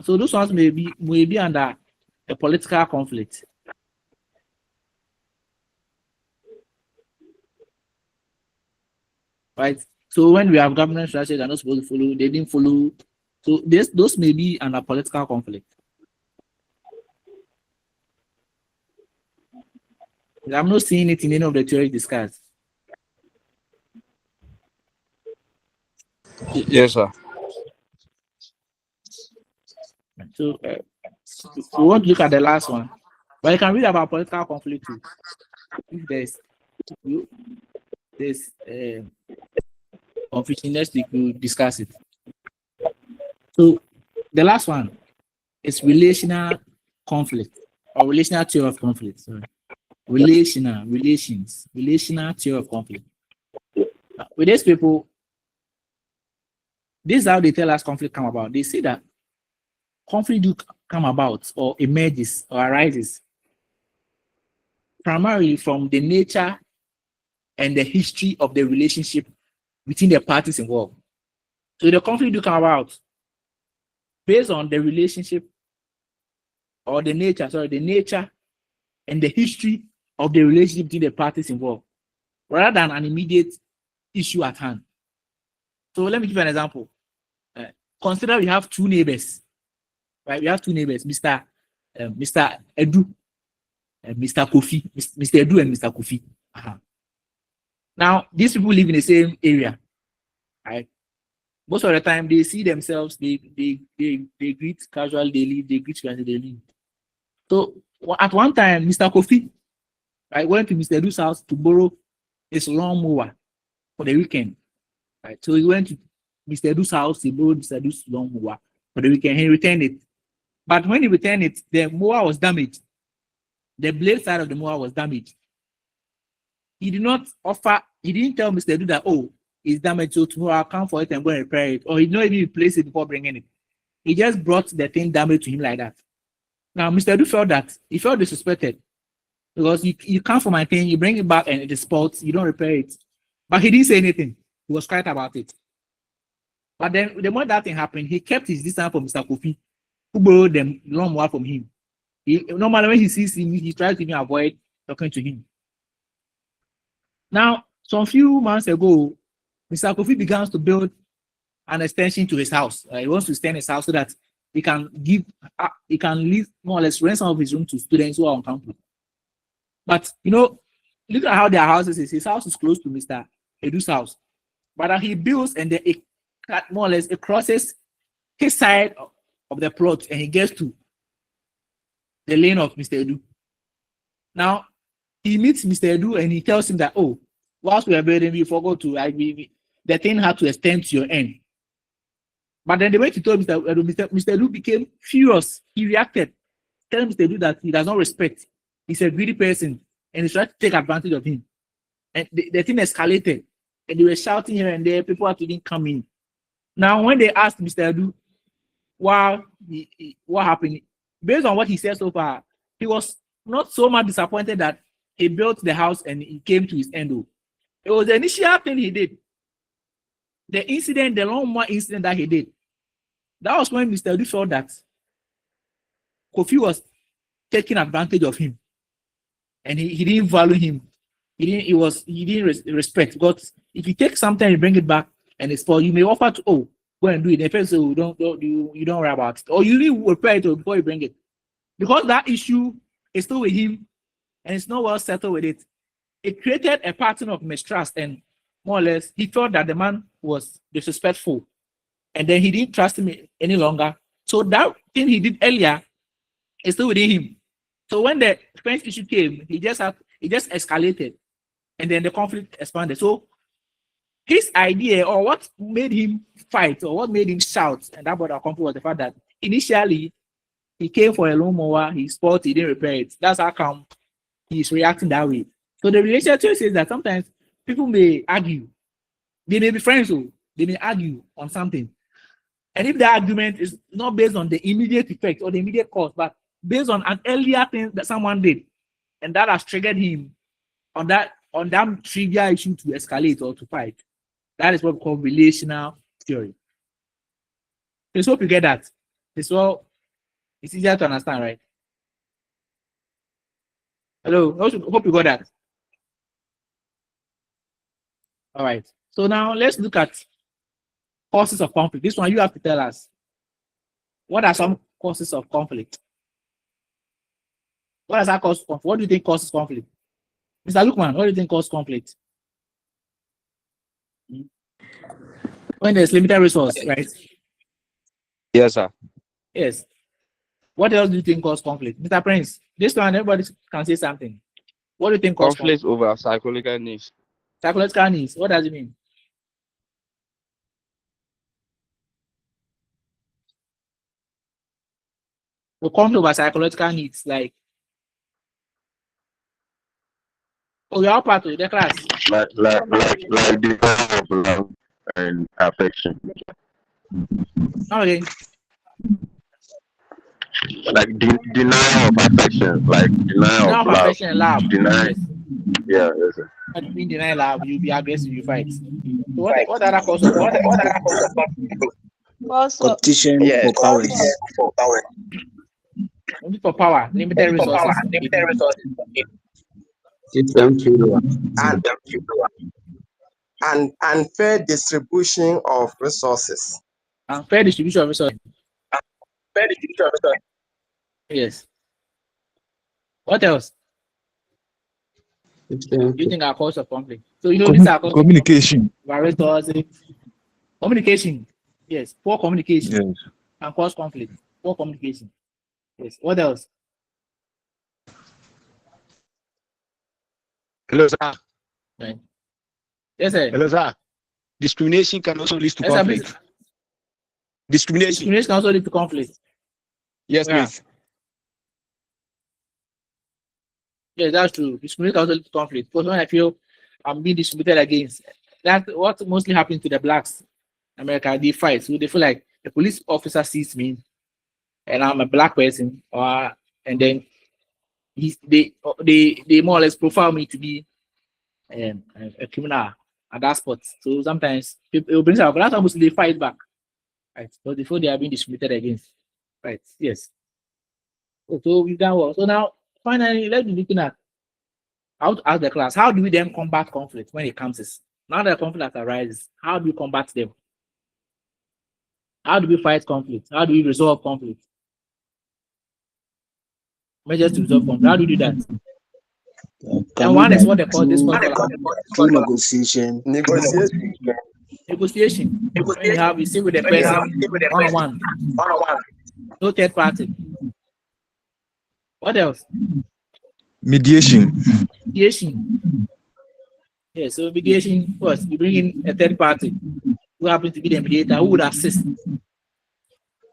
Speaker 1: So those ones may be under a political conflict. Right? So when we have government structures they're not supposed to follow, they didn't follow. So those may be under political conflict. I'm not seeing it in any of the theories discussed.
Speaker 7: Yes, sir.
Speaker 1: So we want to look at the last one, but you can read about political conflict too. If there's confusion, next week we'll discuss it. So the last one is relational conflict or relational theory of conflict. Sorry. Relational theory of conflict. With these people, this is how they tell us conflict come about. They say that conflict do come about or emerges or arises primarily from the nature and the history of the relationship between the parties involved. So the conflict do come about based on the relationship or the nature and the history of the relationship between the parties involved, rather than an immediate issue at hand. So let me give you an example. Consider we have two neighbors, right? We have two neighbors, Mr. Edu and Mr. Kofi, Mr. Edu and Mr. Kofi. Now, these people live in the same area, right? Most of the time, they see themselves, they greet casually, they leave, they greet casually, they leave. So at one time, Mr. Kofi, right, went to Mr. Edu's house to borrow his lawnmower for the weekend. Right? So he went to Mr. Edu's house, he borrowed Mr. Edu's lawnmower for the weekend, he returned it. But when he returned it, the mower was damaged. The blade side of the mower was damaged. He did not he didn't tell Mr. Edu that, oh, it's damaged, so tomorrow I'll come for it and go and repair it. Or he did not even replace it before bringing it. He just brought the thing damaged to him like that. Now, Mr. Edu felt that, he felt disrespected. Because you come for my thing, you bring it back and it is spoiled, you don't repair it. But he didn't say anything. He was quiet about it. But then the moment that thing happened, he kept his distance from Mr. Kofi, who borrowed the lawnmower from him. Normally when he sees him, he tries to even avoid talking to him. Now, some few months ago, Mr. Kofi begins to build an extension to his house. He wants to extend his house so that he can leave more or less rent some of his room to students who are on campus. But look at how their houses is. His house is close to Mr. Edu's house. But he builds and it more or less it crosses his side of the plot and he gets to the lane of Mr. Edu. Now he meets Mr. Edu and he tells him that, oh, whilst we are building, we forgot to the thing had to extend to your end. But then the way he told Mr. Edu became furious. He reacted, telling Mr. Edu that he does not respect. He's a greedy person and he's trying to take advantage of him. And the thing escalated and they were shouting here and there. People actually didn't come in. Now, when they asked Mr. Edu what happened, based on what he said so far, he was not so much disappointed that he built the house and he came to his end. It was the initial thing he did. The lawnmower incident that he did. That was when Mr. Edu felt that Kofi was taking advantage of him. And he didn't value him. He didn't respect. Because if you take something and you bring it back and it's for you may offer to go and do it. The person you don't worry about it. Or you need to repair it before you bring it. Because that issue is still with him and it's not well settled with it. It created a pattern of mistrust and more or less he felt that the man was disrespectful. And then he didn't trust him any longer. So that thing he did earlier is still within him. So when the first issue came, it just escalated, and then the conflict expanded. So his idea, or what made him fight, or what made him shout, and that brought our conflict was the fact that initially he came for a lawnmower, he spoiled, he didn't repair it. That's how come he's reacting that way. So the relationship says that sometimes people may argue, they may be friends, so they may argue on something, and if the argument is not based on the immediate effect or the immediate cause, but based on an earlier thing that someone did, and that has triggered him on that trivial issue to escalate or to fight. That is what we call relational theory. Just hope you get that. It's all. It's easier to understand, right? Hello. Hope you got that. All right. So now let's look at causes of conflict. This one you have to tell us. What are some causes of conflict? What does that cause conflict? What do you think causes conflict? Mr. Lukman, what do you think causes conflict? When there's limited resource, right?
Speaker 7: Yes, sir.
Speaker 1: Yes. What else do you think causes conflict? Mr. Prince, this one, everybody can say something. What do you think causes conflict?
Speaker 7: Conflict over psychological needs.
Speaker 1: Psychological needs, what does it mean? We come over psychological needs, like, oh, you're all part of the class.
Speaker 11: Like the power of love and affection.
Speaker 1: Okay.
Speaker 11: Like denial of affection, like denial of love.
Speaker 1: Affection and love.
Speaker 11: Denial.
Speaker 1: Yes.
Speaker 11: Yeah, yes, sir.
Speaker 1: But in denial love, you'll be aggressive, you fight. So what other causes of conflict?
Speaker 13: Competition for power.
Speaker 1: Only for power, limited resources.
Speaker 14: And unfair distribution of resources.
Speaker 1: Unfair distribution of resources. Yes. What else? You think are cause of conflict? So you know these are causes
Speaker 12: Communication.
Speaker 1: Communication. Yes. Poor communication.
Speaker 12: Yes.
Speaker 1: And cause conflict. Poor communication. Yes. What else?
Speaker 15: Hello, sir.
Speaker 1: Right. Yes, sir.
Speaker 15: Hello, sir. Discrimination can also lead to
Speaker 1: Yes,
Speaker 15: conflict.
Speaker 1: sir,
Speaker 15: Discrimination.
Speaker 1: Discrimination can also lead to conflict.
Speaker 15: Yes,
Speaker 1: Yeah.
Speaker 15: please.
Speaker 1: Yes, that's true. Discrimination can also lead to conflict. Because when I feel I'm being discriminated against, that's what mostly happens to the blacks in America. They fight. So they feel like the police officer sees me and I'm a black person, and then they more or less profile me to be a criminal at that spot. So sometimes it will bring up, but that's almost they fight back, right? But before they are being discriminated against, right? Yes. So we've done well. So now finally, let's be looking at how to ask the class. How do we then combat conflict when it comes? Now that conflict arises, how do we combat them? How do we fight conflict? How do we resolve conflict? Measures to resolve conflict. How do we do that? And one is what they call this
Speaker 13: through negotiation.
Speaker 1: Negotiation. When you sit with the person one-on-one. No third party. What else?
Speaker 12: Mediation.
Speaker 1: Mediation. Yeah, so mediation first, you bring in a third party who happens to be the mediator who would assist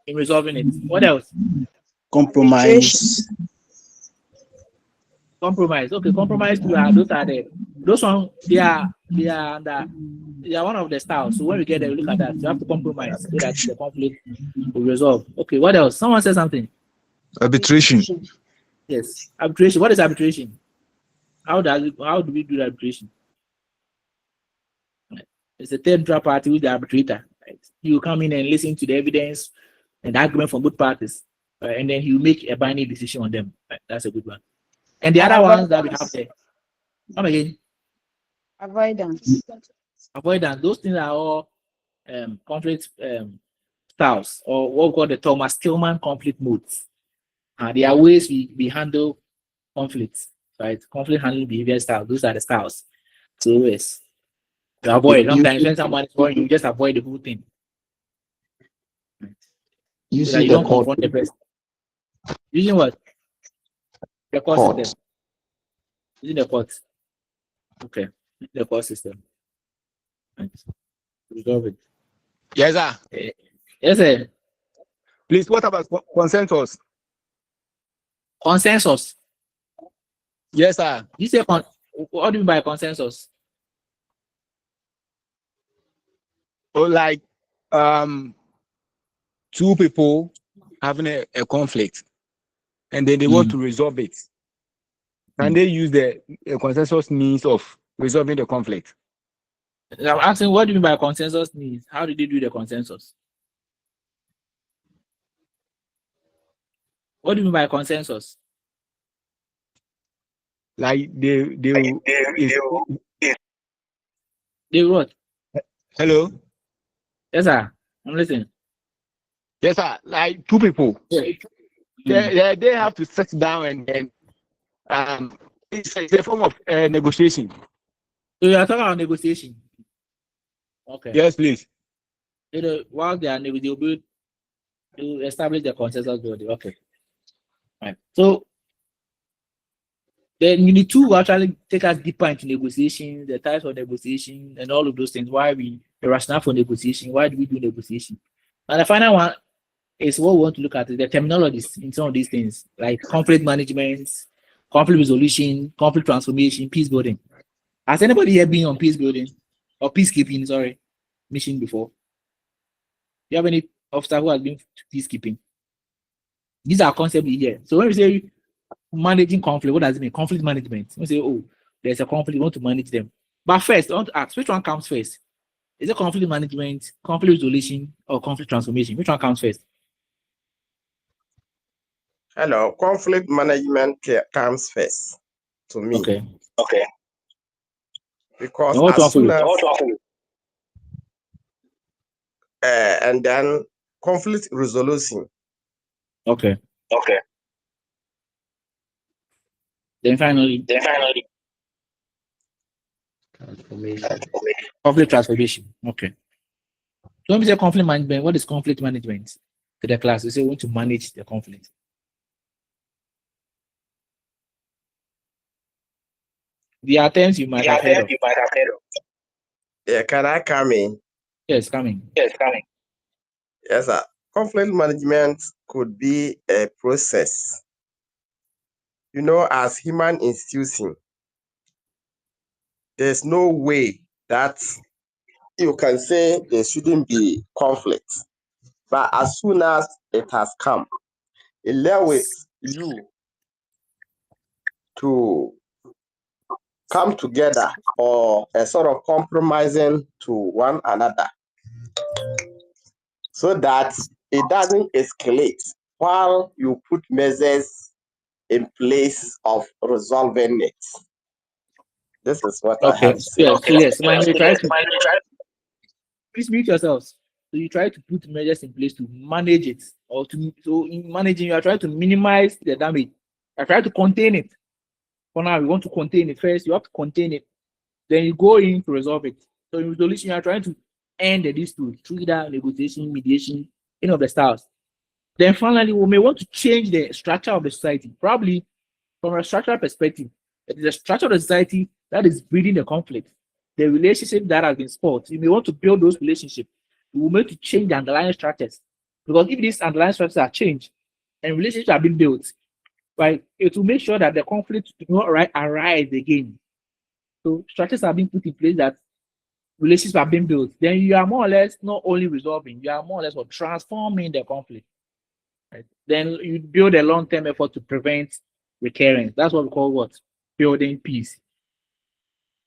Speaker 1: in resolving it. What else?
Speaker 13: Compromise.
Speaker 1: Compromise. Okay, compromise too. Those ones they are one of the styles. So when we get there, we look at that. You have to compromise so that the conflict will resolve. Okay, what else? Someone said something.
Speaker 12: Arbitration.
Speaker 1: Yes, arbitration. What is arbitration? How do we do arbitration? It's a third party with the arbitrator. Right? You come in and listen to the evidence and the argument from both parties, and then you make a binding decision on them. Right? That's a good one. And the other ones that we have there. Come again.
Speaker 6: Avoidance.
Speaker 1: Avoidance. Those things are all conflict styles, or what we call the Thomas Tillman conflict modes. There are ways we handle conflicts, right? Conflict handling behavior styles. Those are the styles. So yes, to avoid. Sometimes when someone is going, you just avoid the whole thing. Right?
Speaker 13: You
Speaker 1: So that you don't confront the person. Using what? The court system. Using the court. Okay. The court system. Right. Resolve it.
Speaker 15: Yes, sir.
Speaker 1: Yes, sir.
Speaker 15: Please, what about consensus?
Speaker 1: Consensus.
Speaker 15: Yes, sir.
Speaker 1: You say what do you mean by consensus?
Speaker 15: Or like two people having a conflict and then they want to resolve it. Can they use the consensus means of resolving the conflict?
Speaker 1: I'm asking, what do you mean by consensus means? How did they do the consensus? What do you mean by consensus?
Speaker 15: Like they
Speaker 1: They what?
Speaker 15: hello.
Speaker 1: Yes, sir. I'm listening.
Speaker 15: Yes, sir. Like two people.
Speaker 1: Yeah.
Speaker 15: They have to sit down and it's a form of negotiation.
Speaker 1: So you are talking about negotiation. Okay.
Speaker 15: Yes, please.
Speaker 1: While they are negotiating, to establish the consensus body. Okay. Right. So then you need to actually take us deeper into negotiation, the types of negotiation, and all of those things. Why the rationale for negotiation? Why do we do negotiation? And the final one is what we want to look at is the terminologies in some of these things, like conflict management, conflict resolution, conflict transformation, peace building. Has anybody here been on peace building or peacekeeping? Sorry, mission before? Do you have any officer who has been to peacekeeping? These are concepts here. So when we say managing conflict, what does it mean? Conflict management. We say, oh, there's a conflict, you want to manage them. But first, I want to ask, which one comes first? Is it conflict management, conflict resolution, or conflict transformation? Which one comes first?
Speaker 14: Hello, conflict management comes first to me.
Speaker 1: Okay.
Speaker 14: Because
Speaker 1: Now, what
Speaker 14: as soon
Speaker 1: one
Speaker 14: as
Speaker 1: for you?
Speaker 14: and then conflict resolution.
Speaker 1: Okay. Then finally, conflict transformation. Okay. So when we say conflict management, what is conflict management? To the class, we say we want to manage the conflict. The items you might have heard of.
Speaker 14: Yeah, can I come in?
Speaker 1: Yes, coming.
Speaker 14: Yes, sir. Conflict management could be a process. You know, as human institution, there's no way that you can say there shouldn't be conflict. But as soon as it has come, it allows you to come together or a sort of compromising to one another so that it doesn't escalate while you put measures in place of resolving it. This is what I have to say.
Speaker 1: Yes. Please mute yourselves. So you try to put measures in place to manage it, or so in managing, you are trying to minimize the damage. You try to contain it. For now, you want to contain it first. You have to contain it. Then you go in to resolve it. So in resolution, you are trying to end the dispute through either negotiation, mediation, any of the styles. Then finally, we may want to change the structure of the society. Probably from a structural perspective, it is the structure of the society that is breeding the conflict. The relationship that has been spoiled. You may want to build those relationships. You will need to change the underlying structures. Because if these underlying structures are changed and relationships are being built, right, it will make sure that the conflict do not arise again. So structures are being put in place that relationships are being built. Then you are more or less not only resolving, you are more or less transforming the conflict. Right? Then you build a long-term effort to prevent recurrence. That's what we call what? Building peace.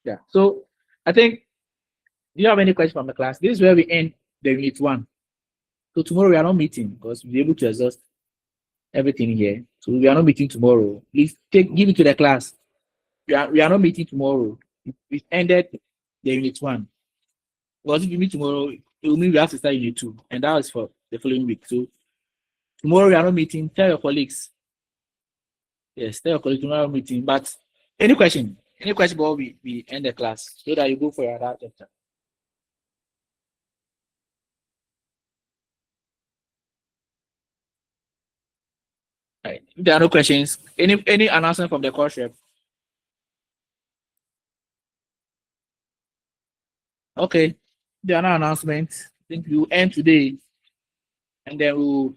Speaker 1: Yeah. So I think, do you have any questions from the class? This is where we end the unit 1. So tomorrow we are not meeting because we'll be able to exhaust everything here. So we are not meeting tomorrow. Please give it to the class. We are not meeting tomorrow. We ended the unit 1. Because if you meet tomorrow, it will mean we have to start unit 2. And that is for the following week. So tomorrow we are not meeting. Tell your colleagues. Yes, tell your colleagues tomorrow meeting. But any question? Any question before we end the class so that you go for your other chapter? Right. If there are no questions, any announcement from the course rep? Okay. There are no announcements. I think we'll end today and then we'll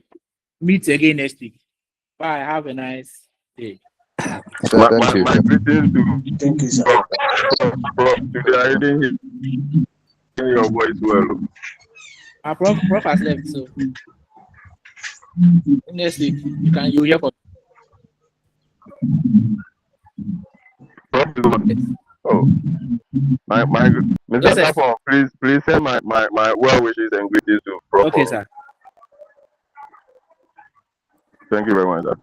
Speaker 1: meet again next week. Bye. Have a nice day.
Speaker 11: My greetings to
Speaker 13: Thank you, sir.
Speaker 11: today. I didn't hear your voice well.
Speaker 1: Our prof has left, so next week you hear from.
Speaker 11: Prof is on. Oh, my Mr.
Speaker 1: Yes, sir.
Speaker 11: Safo, please send my well wishes and greetings to Prof.
Speaker 1: Okay, sir.
Speaker 11: Thank you very much, sir.